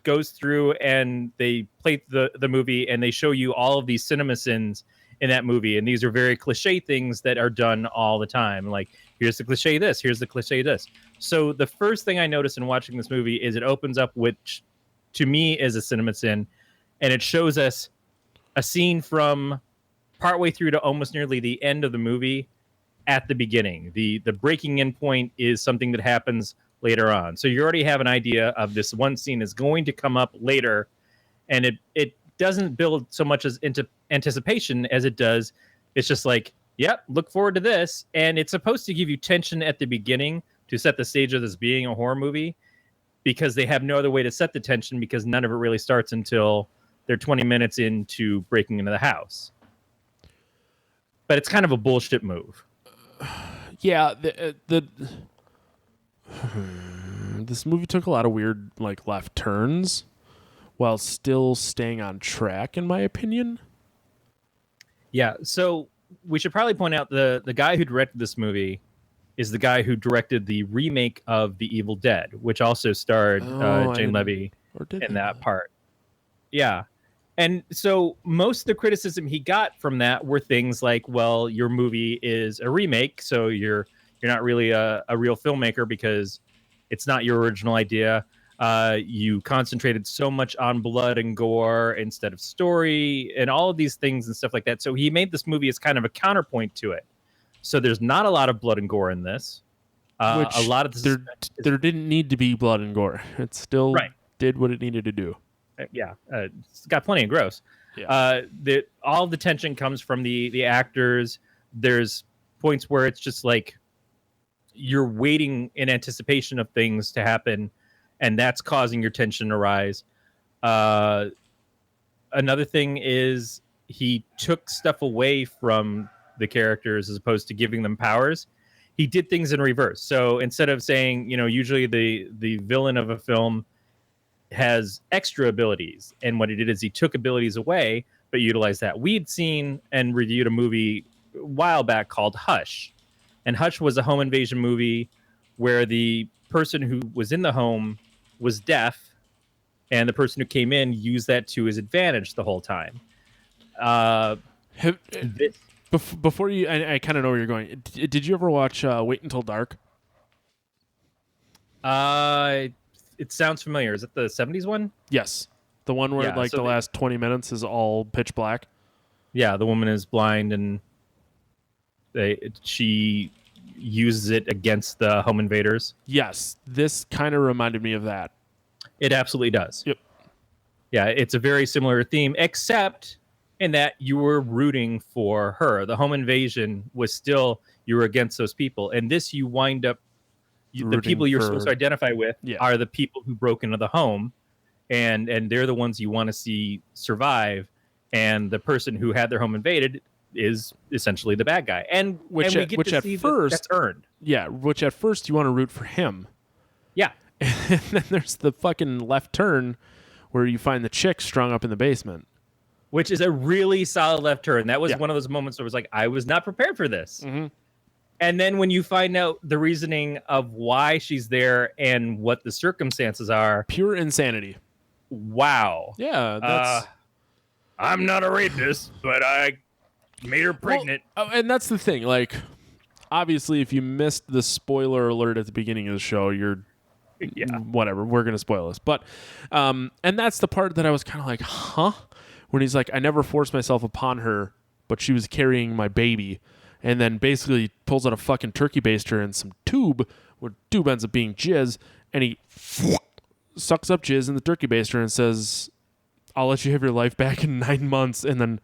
goes through and they play the movie and they show you all of these CinemaSins in that movie, and these are very cliche things that are done all the time. Like, here's the cliche this, here's the cliche this. So the first thing I noticed in watching this movie is it opens up, which to me is a CinemaSin, and it shows us a scene from partway through to almost nearly the end of the movie at the beginning. The breaking in point is something that happens later on. So you already have an idea of this one scene is going to come up later, and it doesn't build so much as into anticipation as it does. It's just like, yep, look forward to this. And it's supposed to give you tension at the beginning to set the stage of this being a horror movie, because they have no other way to set the tension, because none of it really starts until they're 20 minutes into breaking into the house. But it's kind of a bullshit move. Yeah, This movie took a lot of weird, like, left turns while still staying on track, in my opinion. Yeah, so we should probably point out the guy who directed this movie is the guy who directed the remake of The Evil Dead, which also starred Jane Levy in that part. Yeah. And so most of the criticism he got from that were things like, well, your movie is a remake, so you're not really a real filmmaker because it's not your original idea. You concentrated so much on blood and gore instead of story and all of these things and stuff like that. So he made this movie as kind of a counterpoint to it. So there's not a lot of blood and gore in this. Which a lot of this there didn't need to be blood and gore. It still did what it needed to do. Yeah, it's got plenty of gross. Yeah. All the tension comes from the actors. There's points where it's just like you're waiting in anticipation of things to happen, and that's causing your tension to rise. Another thing is he took stuff away from the characters as opposed to giving them powers. He did things in reverse. So instead of saying, usually the villain of a film has extra abilities, and what he did is he took abilities away but utilized that. We'd seen and reviewed a movie a while back called Hush, and Hush was a home invasion movie where the person who was in the home was deaf, and the person who came in used that to his advantage the whole time. Before you, I kind of know where you're going. Did you ever watch Wait Until Dark? It sounds familiar. Is it the 70s one? Yes. The one where the last 20 minutes is all pitch black? Yeah, the woman is blind and she uses it against the home invaders. Yes. This kind of reminded me of that. It absolutely does. Yep. Yeah, it's a very similar theme, except in that you were rooting for her. The home invasion was still, you were against those people. And this, you wind up, the people you're supposed to identify with are the people who broke into the home, and they're the ones you want to see survive. And the person who had their home invaded is essentially the bad guy. And which we get to at see first that's earned. Yeah, which at first you want to root for him. Yeah. And then there's the fucking left turn where you find the chick strung up in the basement. Which is a really solid left turn. That was one of those moments where it was like, I was not prepared for this. Mm-hmm. And then when you find out the reasoning of why she's there and what the circumstances are. Pure insanity. Wow. Yeah. That's... I'm not a rapist, but I made her pregnant. Well, and that's the thing. Like, obviously, if you missed the spoiler alert at the beginning of the show, you're... whatever. We're going to spoil this. But, and that's the part that I was kind of like, huh? When he's like, I never forced myself upon her, but she was carrying my baby. And then basically pulls out a fucking turkey baster and some tube, where tube ends up being jizz, and he sucks up jizz in the turkey baster and says, I'll let you have your life back in 9 months, and then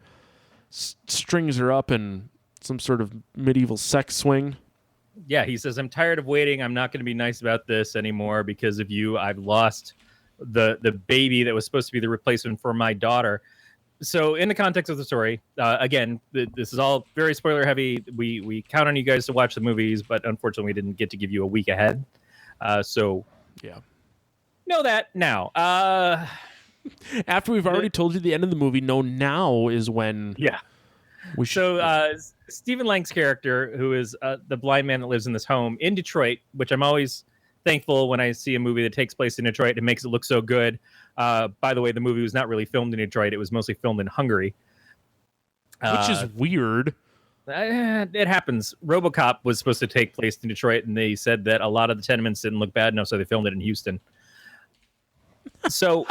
strings her up in some sort of medieval sex swing. Yeah, he says, I'm tired of waiting. I'm not going to be nice about this anymore because of you. I've lost the baby that was supposed to be the replacement for my daughter. So in the context of the story, again, this is all very spoiler heavy. We count on you guys to watch the movies, but unfortunately we didn't get to give you a week ahead. So yeah, know that now. After we've already told you the end of the movie, now is when. Yeah. Stephen Lang's character, who is the blind man that lives in this home in Detroit, which I'm always thankful when I see a movie that takes place in Detroit. It makes it look so good. By the way, the movie was not really filmed in Detroit. It was mostly filmed in Hungary. Which is weird. It happens. RoboCop was supposed to take place in Detroit, and they said that a lot of the tenements didn't look bad enough, so they filmed it in Houston. So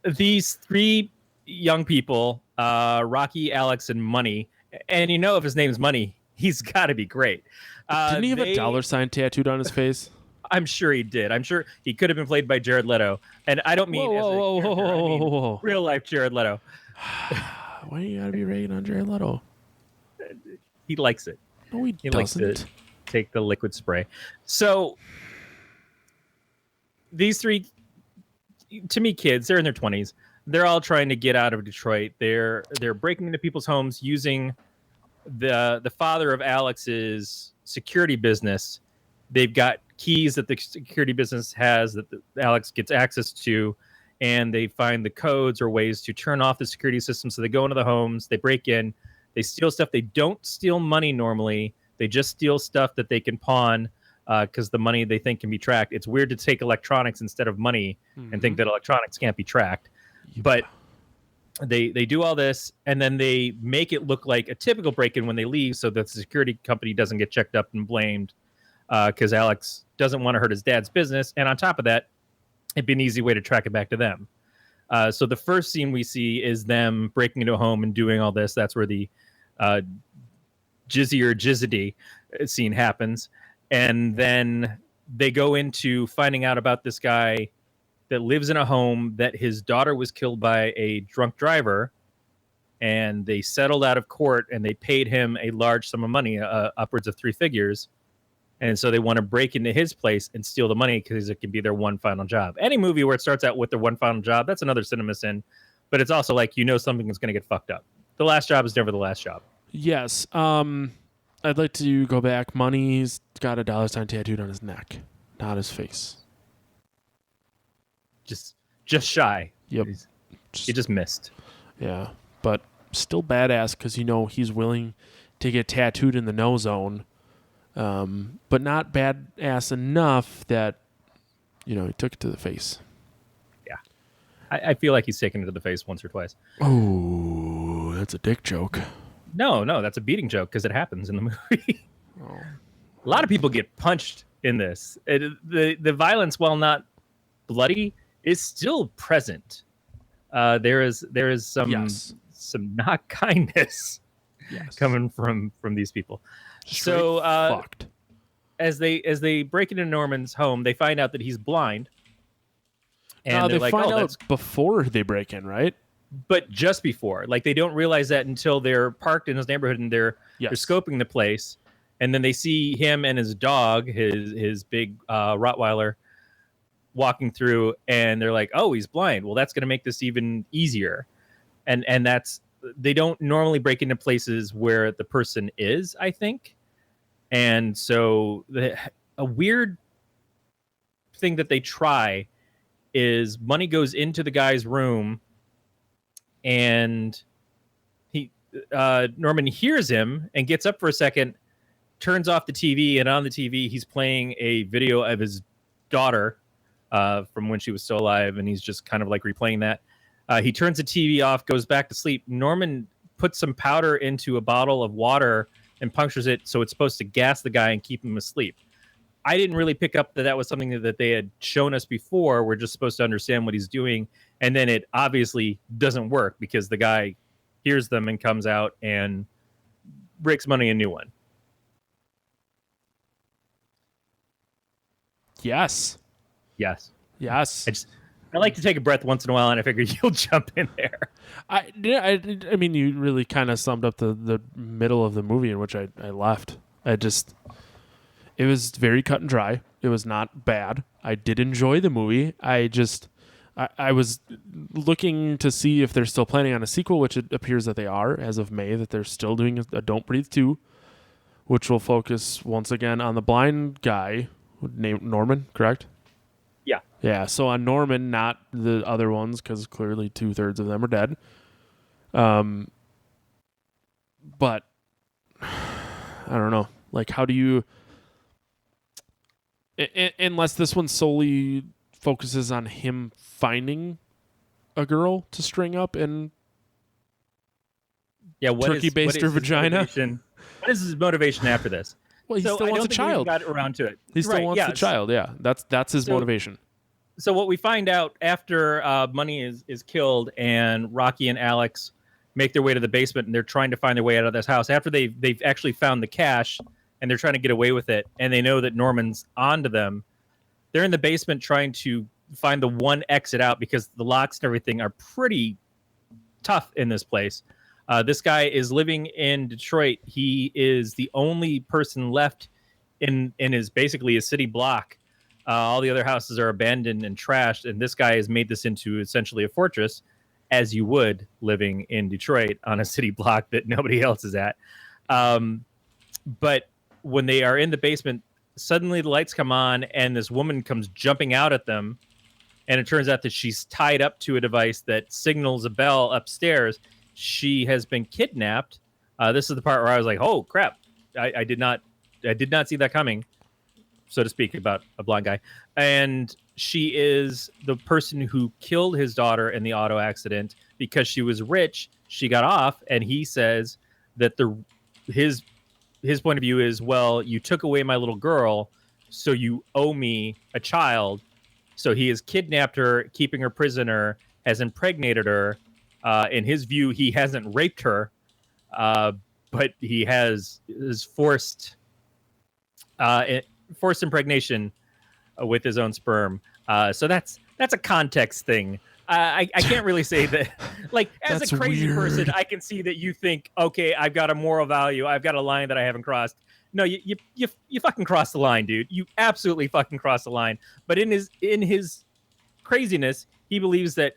these three young people, Rocky, Alex, and Money, and if his name's Money, he's got to be great. Didn't he have a dollar sign tattooed on his face? I'm sure he did. I'm sure he could have been played by Jared Leto. And I don't mean real life Jared Leto. Why do you gotta be ragging on Jared Leto? He likes it. No, he doesn't. Likes to take the liquid spray. So these three, to me, kids, they're in their 20s. They're all trying to get out of Detroit. They're breaking into people's homes using the father of Alex's security business. They've got keys that the security business has that Alex gets access to, and they find the codes or ways to turn off the security system. So they go into the homes, they break in, they steal stuff. They don't steal money normally. They just steal stuff that they can pawn because the money they think can be tracked. It's weird to take electronics instead of money and think that electronics can't be tracked. But they do all this, and then they make it look like a typical break-in when they leave so that the security company doesn't get checked up and blamed because Alex doesn't want to hurt his dad's business. And on top of that, it'd be an easy way to track it back to them. So the first scene we see is them breaking into a home and doing all this. That's where the Jizzy or Jizzity scene happens. And then they go into finding out about this guy that lives in a home that his daughter was killed by a drunk driver. And they settled out of court and they paid him a large sum of money, upwards of 3 figures. And so they want to break into his place and steal the money because it can be their one final job. Any movie where it starts out with their one final job, that's another cinema sin. But it's also like, something is going to get fucked up. The last job is never the last job. Yes. I'd like to go back. Money's got a $ tattooed on his neck, not his face. Just shy. Yep. He just missed. Yeah. But still badass because, he's willing to get tattooed in the no zone. But not badass enough that, he took it to the face. Yeah. I feel like he's taken it to the face once or twice. Oh, that's a dick joke. No, that's a beating joke because it happens in the movie. Oh. A lot of people get punched in this. The violence, while not bloody, is still present. There is some not kindness coming from these people. Straight fucked. As they break into Norman's home, they find out that he's blind. And they like, find out before they break in, right? But just before, like they don't realize that until they're parked in his neighborhood and they're scoping the place, and then they see him and his dog, his big Rottweiler, walking through, and they're like, "Oh, he's blind. Well, that's going to make this even easier." And that's, they don't normally break into places where the person is, I think, and so a weird thing that they try is money goes into the guy's room. And Norman hears him and gets up for a second, turns off the TV, and on the TV he's playing a video of his daughter from when she was still alive, and he's just kind of like replaying that. He turns the TV off, goes back to sleep. Norman puts some powder into a bottle of water and punctures it so it's supposed to gas the guy and keep him asleep. I didn't really pick up that was something that they had shown us before. We're just supposed to understand what he's doing. And then it obviously doesn't work because the guy hears them and comes out and breaks money a new one. Yes. I like to take a breath once in a while, and I figure you'll jump in there. I mean, you really kind of summed up the middle of the movie in which I left. It was very cut and dry. It was not bad. I did enjoy the movie. I was looking to see if they're still planning on a sequel, which it appears that they are as of May, that they're still doing a Don't Breathe 2, which will focus once again on the blind guy named Norman, correct? Yeah. Yeah, so on Norman, not the other ones, because clearly 2/3 of them are dead. But I don't know. Like, how do you... unless this one solely focuses on him finding a girl to string up and turkey baster vagina. What is his motivation after this? Well, he still wants a child. Got around to it. He still wants the child. Yeah, that's his motivation. So what we find out after Money is killed and Rocky and Alex make their way to the basement and they're trying to find their way out of this house after they've actually found the cash. And they're trying to get away with it, and they know that Norman's onto them. They're in the basement trying to find the one exit out because the locks and everything are pretty tough in this place. This guy is living in Detroit. He is the only person left in his basically a city block. All the other houses are abandoned and trashed, and this guy has made this into essentially a fortress, as you would living in Detroit on a city block that nobody else is at. But when they are in the basement, suddenly the lights come on and this woman comes jumping out at them. And it turns out that she's tied up to a device that signals a bell upstairs. She has been kidnapped. This is the part where I was like, "Oh crap! I did not see that coming," so to speak, about a blind guy. And she is the person who killed his daughter in the auto accident because she was rich. She got off, and he says that his point of view is, well, you took away my little girl, so you owe me a child. So he has kidnapped her, keeping her prisoner, has impregnated her. In his view, he hasn't raped her, but he has forced impregnation with his own sperm. So that's a context thing. I can't really say that. Like, as That's a crazy weird. person, I can see that you think, okay, I've got a moral value. I've got a line that I haven't crossed. No, you fucking crossed the line, dude. You absolutely fucking crossed the line. But in his craziness, he believes that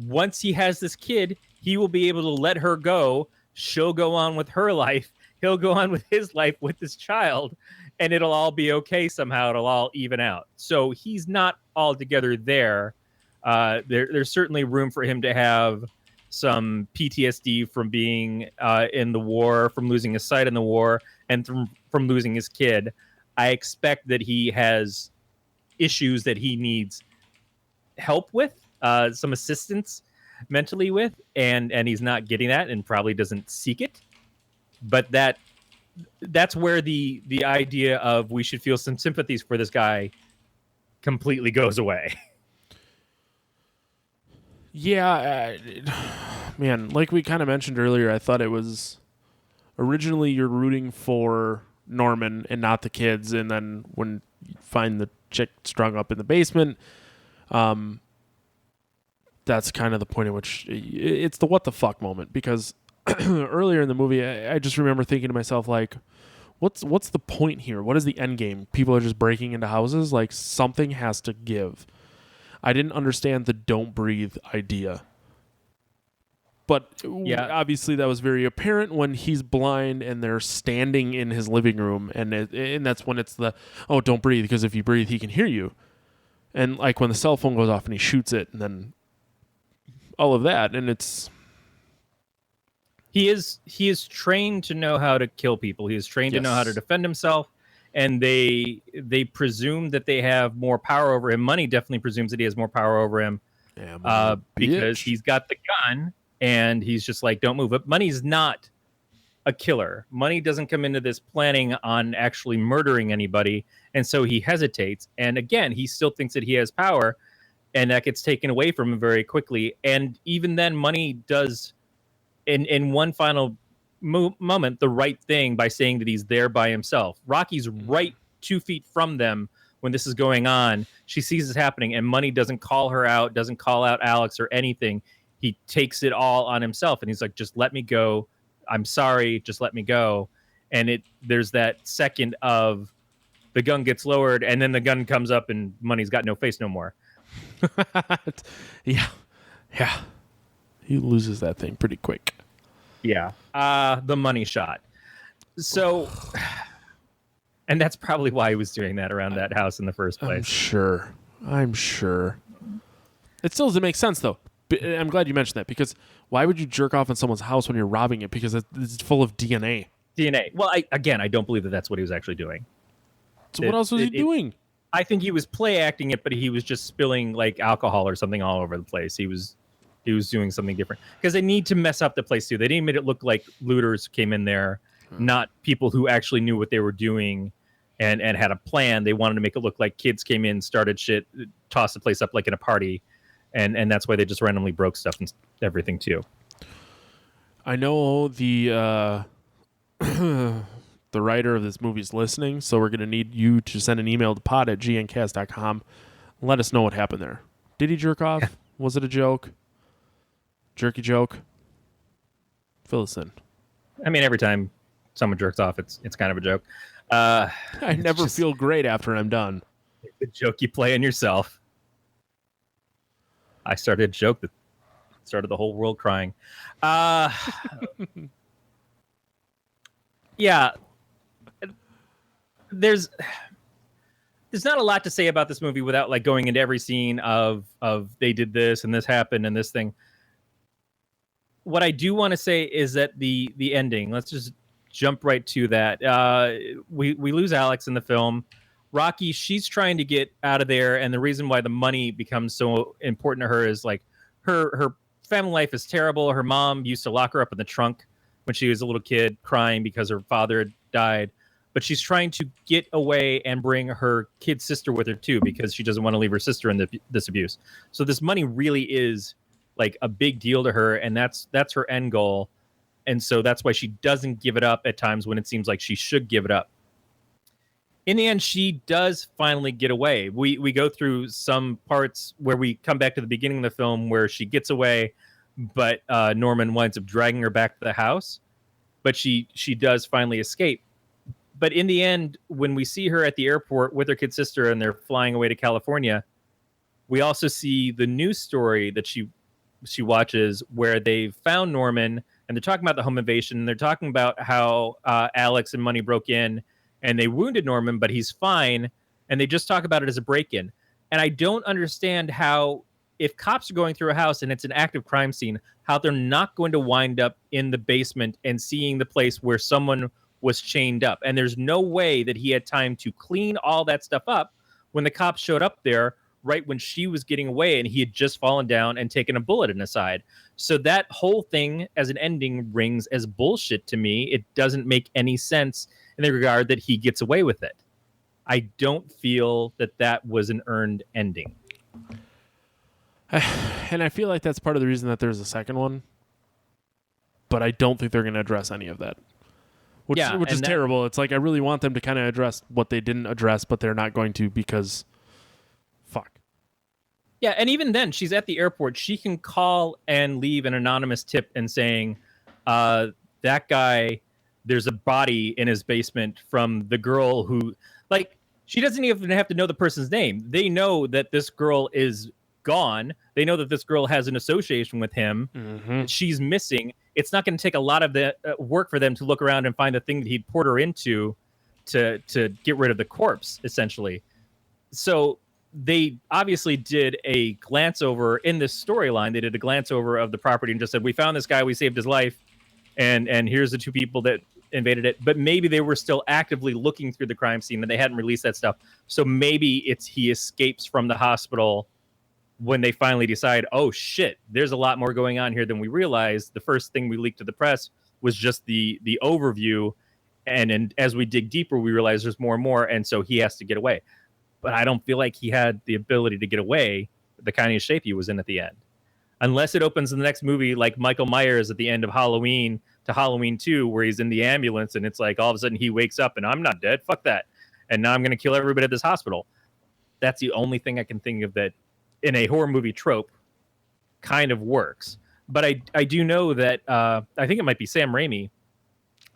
once he has this kid, he will be able to let her go. She'll go on with her life. He'll go on with his life with this child, and it'll all be okay somehow. It'll all even out. So he's not altogether there. There's certainly room for him to have some PTSD from being in the war, from losing his sight in the war, and from losing his kid. I expect that he has issues that he needs help with, some assistance mentally with, and he's not getting that, and probably doesn't seek it. But that's where the idea of we should feel some sympathies for this guy completely goes away. Yeah, man, like we kind of mentioned earlier, I thought it was originally you're rooting for Norman and not the kids, and then when you find the chick strung up in the basement, that's kind of the point at which it's the what the fuck moment, because earlier in the movie, I just remember thinking to myself, like, what's the point here? What is the end game? People are just breaking into houses? Like, something has to give. I didn't understand the don't breathe idea. But Yeah. obviously that was very apparent when he's blind and they're standing in his living room, and that's when it's the, oh, don't breathe, because if you breathe, he can hear you. And like when the cell phone goes off and he shoots it, and then all of that, and it's... He is trained to know how to kill people. He is trained to know how to defend himself, and they presume that they have more power over him. Money definitely presumes that he has more power over him, because he's got the gun, and he's just like, don't move. But Money's not a killer. Money doesn't come into this planning on actually murdering anybody, and so he hesitates. And again, he still thinks that he has power, and that gets taken away from him very quickly. And even then, Money does, in one final moment, the right thing by saying that he's there by himself. Rocky's right 2 feet from them when this is going on. She sees this happening, and Money doesn't call her out, doesn't call out Alex or anything. He takes it all on himself, and he's like, just let me go. I'm sorry, just let me go. And there's that second of the gun gets lowered, and then the gun comes up, and Money's got no face no more. Yeah. He loses that thing pretty quick. Yeah. The money shot. So, and that's probably why he was doing that around that house in the first place. I'm sure. It still doesn't make sense, though. I'm glad you mentioned that, because why would you jerk off in someone's house when you're robbing it? Because it's full of DNA. Well, I don't believe that that's what he was actually doing. So what else was he doing? I think he was play acting it, but he was just spilling like alcohol or something all over the place. He was doing something different, because they need to mess up the place too. They didn't make it look like looters came in there, not people who actually knew what they were doing and had a plan. They wanted to make it look like kids came in, started shit, tossed the place up like in a party, and that's why they just randomly broke stuff and everything too. I know the the writer of this movie is listening, so we're going to need you to send an email to pod@gncast.com and let us know what happened there. Did he jerk off? Yeah. Was it a joke? Jerky joke? Fill us in. I mean, every time someone jerks off, it's kind of a joke. I never feel great after I'm done. It's a joke you play on yourself. I started a joke that started the whole world crying. Yeah. there's not a lot to say about this movie without like going into every scene of they did this and this happened and this thing. What I do want to say is that the ending, let's just jump right to that. We lose Alex in the film. Rocky, she's trying to get out of there, and the reason why the money becomes so important to her is like her family life is terrible. Her mom used to lock her up in the trunk when she was a little kid, crying because her father had died. But she's trying to get away and bring her kid sister with her too, because she doesn't want to leave her sister in this abuse. So this money really is like a big deal to her, and that's her end goal. And so that's why she doesn't give it up at times when it seems like she should give it up. In the end, she does finally get away. We go through some parts where we come back to the beginning of the film where she gets away, but Norman winds up dragging her back to the house. But she does finally escape. But in the end, when we see her at the airport with her kid sister and they're flying away to California, we also see the news story that she watches where they found Norman, and they're talking about the home invasion. And they're talking about how Alex and Money broke in and they wounded Norman, but he's fine. And they just talk about it as a break-in. And I don't understand how, if cops are going through a house and it's an active crime scene, how they're not going to wind up in the basement and seeing the place where someone was chained up. And there's no way that he had time to clean all that stuff up when the cops showed up there right when she was getting away and he had just fallen down and taken a bullet in his side. So that whole thing as an ending rings as bullshit to me. It doesn't make any sense in the regard that he gets away with it. I don't feel that was an earned ending. And I feel like that's part of the reason that there's a second one. But I don't think they're going to address any of that. Which is terrible. It's like I really want them to kind of address what they didn't address, but they're not going to because fuck. Yeah, and even then, she's at the airport. She can call and leave an anonymous tip and saying, that guy, there's a body in his basement from the girl who, like, she doesn't even have to know the person's name. They know that this girl is gone. They know that this girl has an association with him. Mm-hmm. She's missing. It's not going to take a lot of the work for them to look around and find the thing that he'd poured her into to get rid of the corpse, essentially. So they obviously did a glance over in this storyline. They did a glance over of the property and just said, we found this guy, we saved his life, and here's the two people that invaded it. But maybe they were still actively looking through the crime scene and they hadn't released that stuff. So maybe he escapes from the hospital when they finally decide, oh shit, there's a lot more going on here than we realized. The first thing we leaked to the press was just the overview. And as we dig deeper, we realize there's more and more. And so he has to get away. But I don't feel like he had the ability to get away the kind of shape he was in at the end. Unless it opens in the next movie like Michael Myers at the end of Halloween to Halloween 2, where he's in the ambulance and it's like all of a sudden he wakes up and I'm not dead. Fuck that. And now I'm going to kill everybody at this hospital. That's the only thing I can think of that in a horror movie trope kind of works. But I do know that I think it might be Sam Raimi.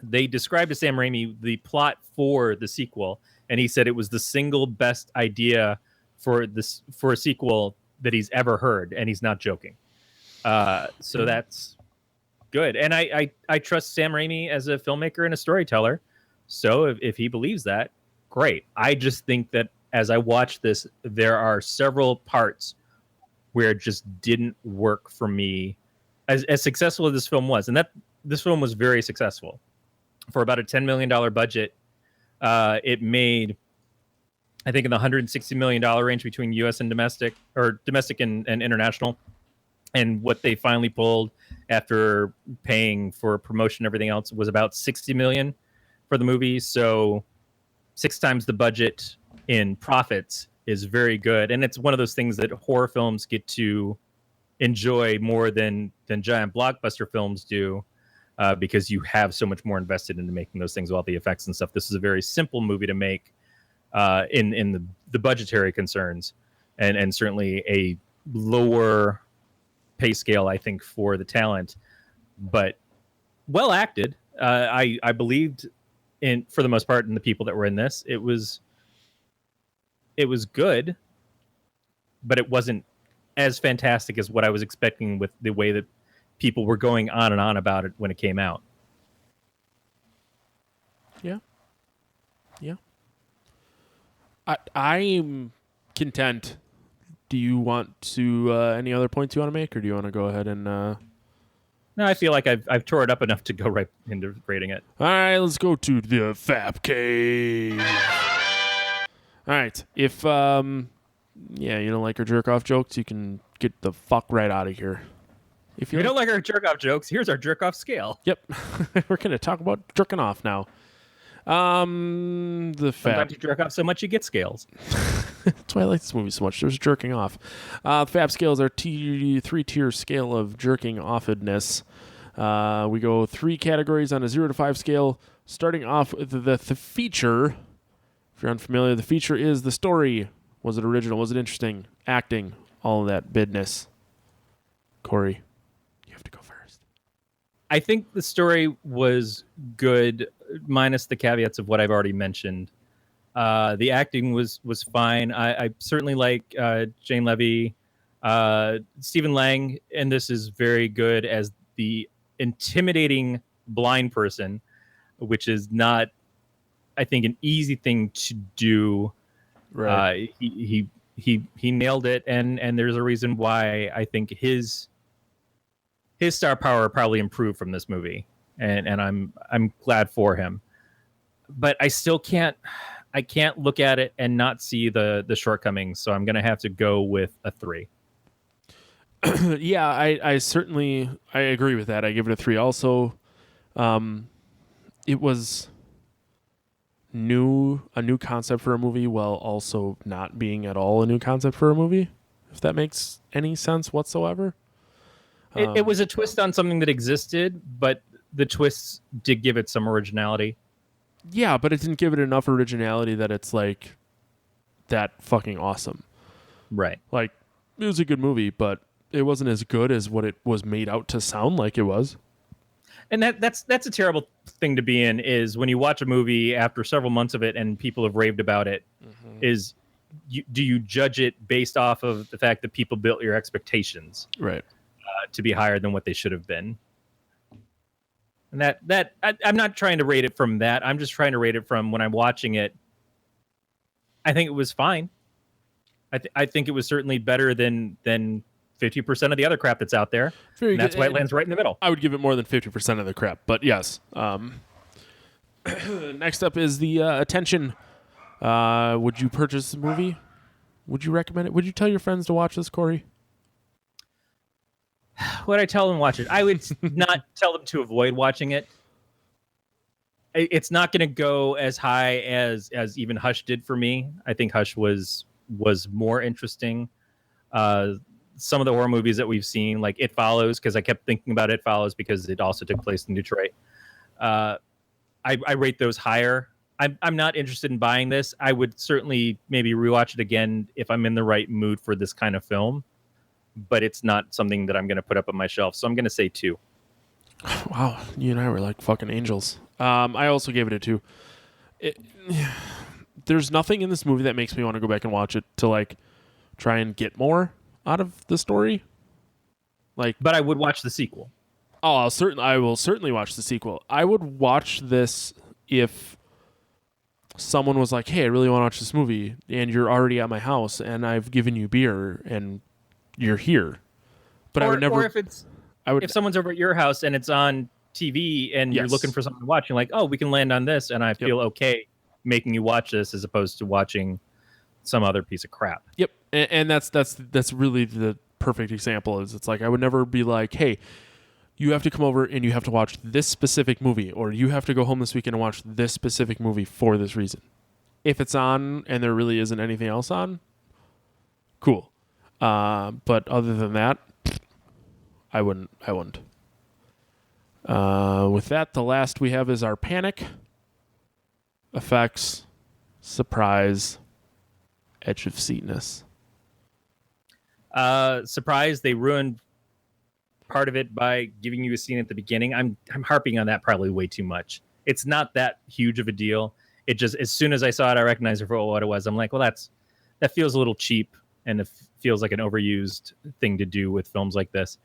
They described to Sam Raimi the plot for the sequel, and he said it was the single best idea for a sequel that he's ever heard, and he's not joking. So that's good. And I trust Sam Raimi as a filmmaker and a storyteller. So if he believes that, great. I just think that as I watch this, there are several parts where it just didn't work for me as successful as this film was. And that this film was very successful. For about a $10 million budget, it made, I think, in the $160 million range between U.S. and domestic and international. And what they finally pulled after paying for promotion and everything else was about $60 million for the movie. So 6 times the budget in profits is very good. And it's one of those things that horror films get to enjoy more than giant blockbuster films do, because you have so much more invested into making those things, all the effects and stuff. This is a very simple movie to make in the budgetary concerns, and certainly a lower pay scale, I think, for the talent, but well acted. I believed in, for the most part, in the people that were in this. It was good, but it wasn't as fantastic as what I was expecting with the way that people were going on and on about it when it came out. Yeah. I'm content. Do you want to any other points you want to make, or do you want to go ahead and? No, I feel like I've tore it up enough to go right into rating it. All right, let's go to the Fap Cave. All right, if you don't like our jerk off jokes, you can get the fuck right out of here. If you don't like our jerk off jokes, here's our jerk off scale. Yep, we're gonna talk about jerking off now. The Sometimes you jerk off so much you get scales. That's why I like this movie so much. There's jerking off. Fab scales are three-tier scale of jerking offedness. We go 3 categories on a 0 to 5 scale, starting off with the feature. If you're unfamiliar, the feature is the story. Was it original? Was it interesting? Acting? All of that business. Corey, you have to go first. I think the story was good, minus the caveats of what I've already mentioned. The acting was fine. I certainly like Jane Levy. Stephen Lang, and this is very good as the intimidating blind person, which is not, I think, an easy thing to do. Right. He nailed it, and there's a reason why I think his star power probably improved from this movie, and I'm glad for him. But I still can't look at it and not see the shortcomings, so I'm gonna have to go with a 3. Yeah, I certainly agree with that. I give it a 3 also. It was a new concept for a movie while also not being at all a new concept for a movie, if that makes any sense whatsoever. It was a twist on something that existed, but the twists did give it some originality. Yeah, but it didn't give it enough originality that it's like that fucking awesome. Right. Like, it was a good movie, but it wasn't as good as what it was made out to sound like it was. And that's a terrible thing to be in, is when you watch a movie after several months of it and people have raved about it, do you judge it based off of the fact that people built your expectations right to be higher than what they should have been? And I'm not trying to rate it from that. I'm just trying to rate it from when I'm watching it. I think it was fine. I think it was certainly better than 50% of the other crap that's out there. And that's why it lands right in the middle. I would give it more than 50% of the crap, but yes. Next up is the attention. Would you purchase the movie? Would you recommend it? Would you tell your friends to watch this, Corey? Would I tell them to watch it? I would not tell them to avoid watching it. It's not going to go as high as even Hush did for me. I think Hush was more interesting. Some of the horror movies that we've seen, like It Follows, because I kept thinking about It Follows because it also took place in Detroit. I rate those higher. I'm not interested in buying this. I would certainly maybe rewatch it again if I'm in the right mood for this kind of film, but it's not something that I'm going to put up on my shelf. So I'm going to say 2. Wow, you and I were like fucking angels. I also gave it a 2. There's nothing in this movie that makes me want to go back and watch it to like try and get more out of the story. Like, but I would watch the sequel. Oh, I will certainly watch the sequel. I would watch this if someone was like, "Hey, I really want to watch this movie," and you're already at my house, and I've given you beer, and you're here. But I would never. Or if someone's over at your house and it's on TV, and you're looking for something to watch, you're like, "Oh, we can land on this," and I feel okay making you watch this as opposed to watching some other piece of crap. Yep, and that's really the perfect example. Is it's like I would never be like, "Hey, you have to come over and you have to watch this specific movie, or you have to go home this weekend and watch this specific movie for this reason." If it's on and there really isn't anything else on, cool. But other than that, I wouldn't. With that, the last we have is our panic, effects, surprise, edge of seatness. Surprise, they ruined part of it by giving you a scene at the beginning. I'm harping on that probably way too much. It's not that huge of a deal. It just, as soon as I saw it, I recognized it for what it was. I'm like, well, that feels a little cheap, and it feels like an overused thing to do with films like this.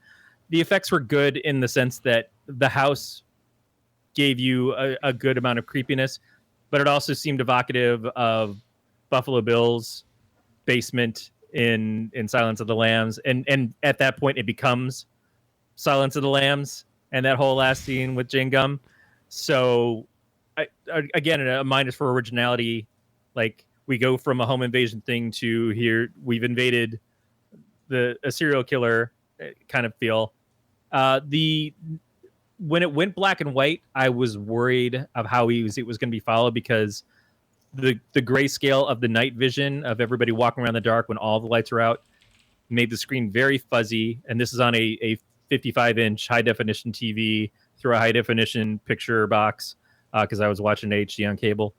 The effects were good in the sense that the house gave you a good amount of creepiness, but it also seemed evocative of Buffalo Bill's basement in Silence of the Lambs, and at that point it becomes Silence of the Lambs and that whole last scene with Jane Gum. So again, a minus for originality. Like, we go from a home invasion thing to here we've invaded a serial killer kind of feel. When it went black and white, I was worried of how it was going to be followed, because the grayscale of the night vision of everybody walking around in the dark when all the lights are out made the screen very fuzzy. And this is on a 55-inch high-definition TV through a high-definition picture box, because I was watching HD on cable.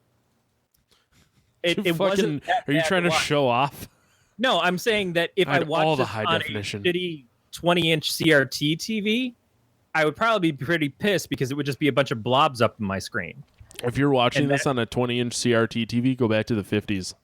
It wasn't. Are you trying to show off? No, I'm saying that if I watched all the this high on definition a shitty 20-inch CRT TV, I would probably be pretty pissed, because it would just be a bunch of blobs up on my screen. If you're watching this on a 20-inch CRT TV, go back to the 50s.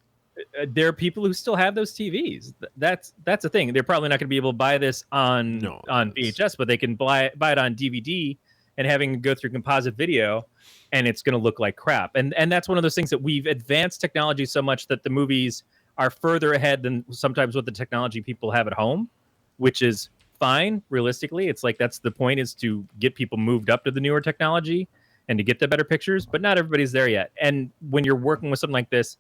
There are people who still have those TVs. That's a thing. They're probably not going to be able to buy this on VHS, but they can buy it on DVD and having to go through composite video, and it's going to look like crap. And that's one of those things that we've advanced technology so much that the movies are further ahead than sometimes what the technology people have at home, which is fine. Realistically, it's like that's the point, is to get people moved up to the newer technology and to get the better pictures, but not everybody's there yet. And when you're working with something like this,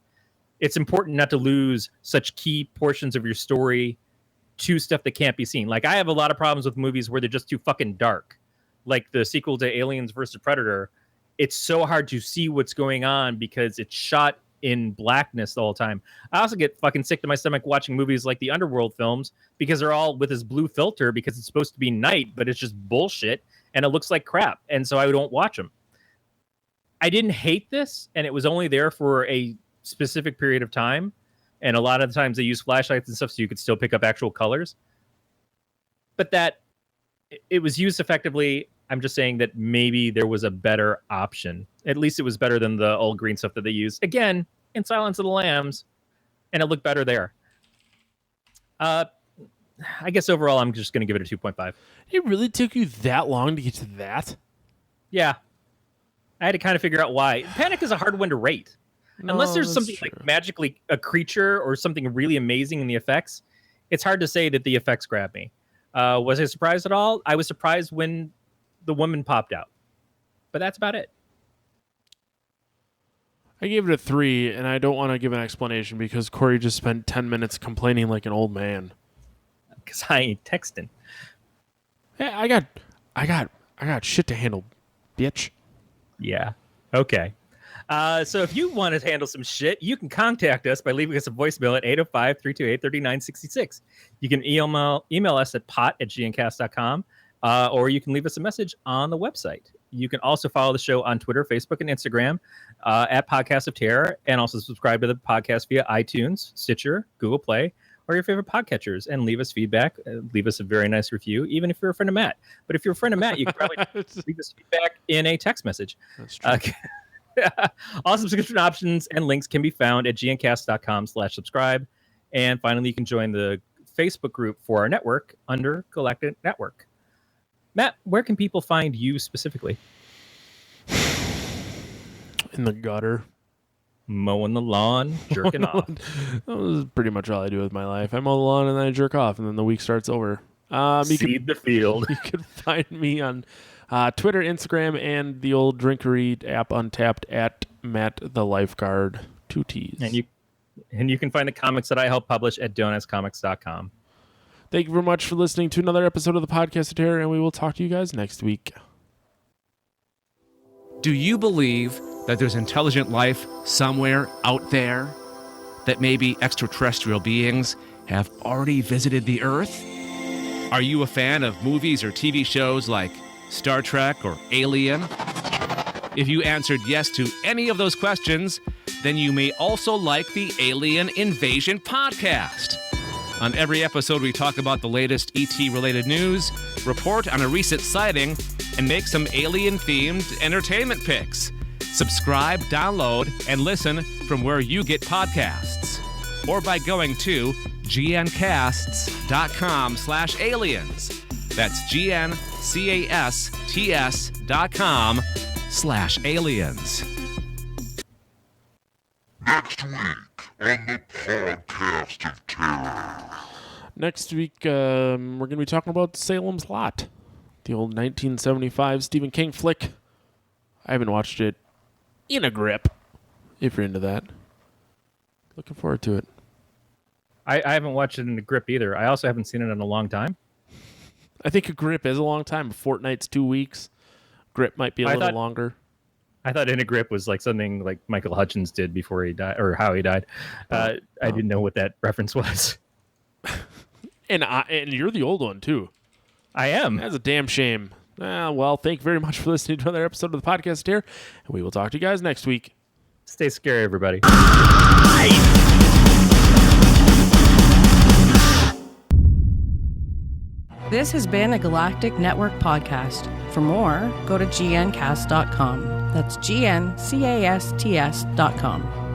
it's important not to lose such key portions of your story to stuff that can't be seen. Like, I have a lot of problems with movies where they're just too fucking dark. Like the sequel to Aliens vs. Predator, it's so hard to see what's going on because it's shot in blackness the whole time. I also get fucking sick to my stomach watching movies like the Underworld films, because they're all with this blue filter because it's supposed to be night, but it's just bullshit and it looks like crap. And so I don't watch them. I didn't hate this, and it was only there for a specific period of time. And a lot of the times they use flashlights and stuff so you could still pick up actual colors. But that it was used effectively. I'm just saying that maybe there was a better option. At least it was better than the old green stuff that they used, again, in Silence of the Lambs, and it looked better there. I guess overall, I'm just going to give it a 2.5. It really took you that long to get to that? Yeah. I had to kind of figure out why. Panic is a hard one to rate. No, unless there's something true. like magically a creature or something really amazing in the effects, it's hard to say that the effects grab me. Was I surprised at all? I was surprised when the woman popped out. But that's about it. I gave it a 3, and I don't want to give an explanation because Corey just spent 10 minutes complaining like an old man. Because I ain't texting. Yeah, I got shit to handle, bitch. Yeah. Okay. So if you want to handle some shit, you can contact us by leaving us a voicemail at 805-328-3966. You can email us at pot@gncast.com, or you can leave us a message on the website. You can also follow the show on Twitter, Facebook, and Instagram at Podcast of Terror, and also subscribe to the podcast via iTunes, Stitcher, Google Play, or your favorite podcatchers, and leave us feedback. Leave us a very nice review, even if you're a friend of Matt. But if you're a friend of Matt, you can probably leave us feedback in a text message. That's true. All subscription options and links can be found at gncast.com/subscribe. And finally, you can join the Facebook group for our network under Galactic Network. Matt, where can people find you specifically? In the gutter. Mowing the lawn, jerking off. That was pretty much all I do with my life. I mow the lawn and then I jerk off, and then the week starts over. Seed the field. You can find me on Twitter, Instagram, and the old Drinkery app Untapped at Matt the Lifeguard, 2 T's. And you can find the comics that I help publish at donutscomics.com. Thank you very much for listening to another episode of the Podcast of Terror, and we will talk to you guys next week. Do you believe that there's intelligent life somewhere out there? That maybe extraterrestrial beings have already visited the Earth? Are you a fan of movies or TV shows like Star Trek or Alien? If you answered yes to any of those questions, then you may also like the Alien Invasion podcast. On every episode, we talk about the latest ET-related news, report on a recent sighting, and make some alien-themed entertainment picks. Subscribe, download, and listen from where you get podcasts. Or by going to gncasts.com/aliens. That's GNCASTS.com/aliens. Next week. on the podcast of terror. Next week, we're going to be talking about Salem's Lot, the old 1975 Stephen King flick. I haven't watched it in a grip, if you're into that. Looking forward to it. I haven't watched it in the grip either. I also haven't seen it in a long time. I think a grip is a long time. A fortnight's 2 weeks. Grip might be a little longer. I thought in a grip was like something like Michael Hutchins did before he died, or how he died. I didn't know what that reference was. And you're the old one, too. I am. That's a damn shame. Well, thank you very much for listening to another episode of the podcast here, and we will talk to you guys next week. Stay scary, everybody. This has been a Galactic Network podcast. For more, go to gncast.com. That's GNCASTS.com.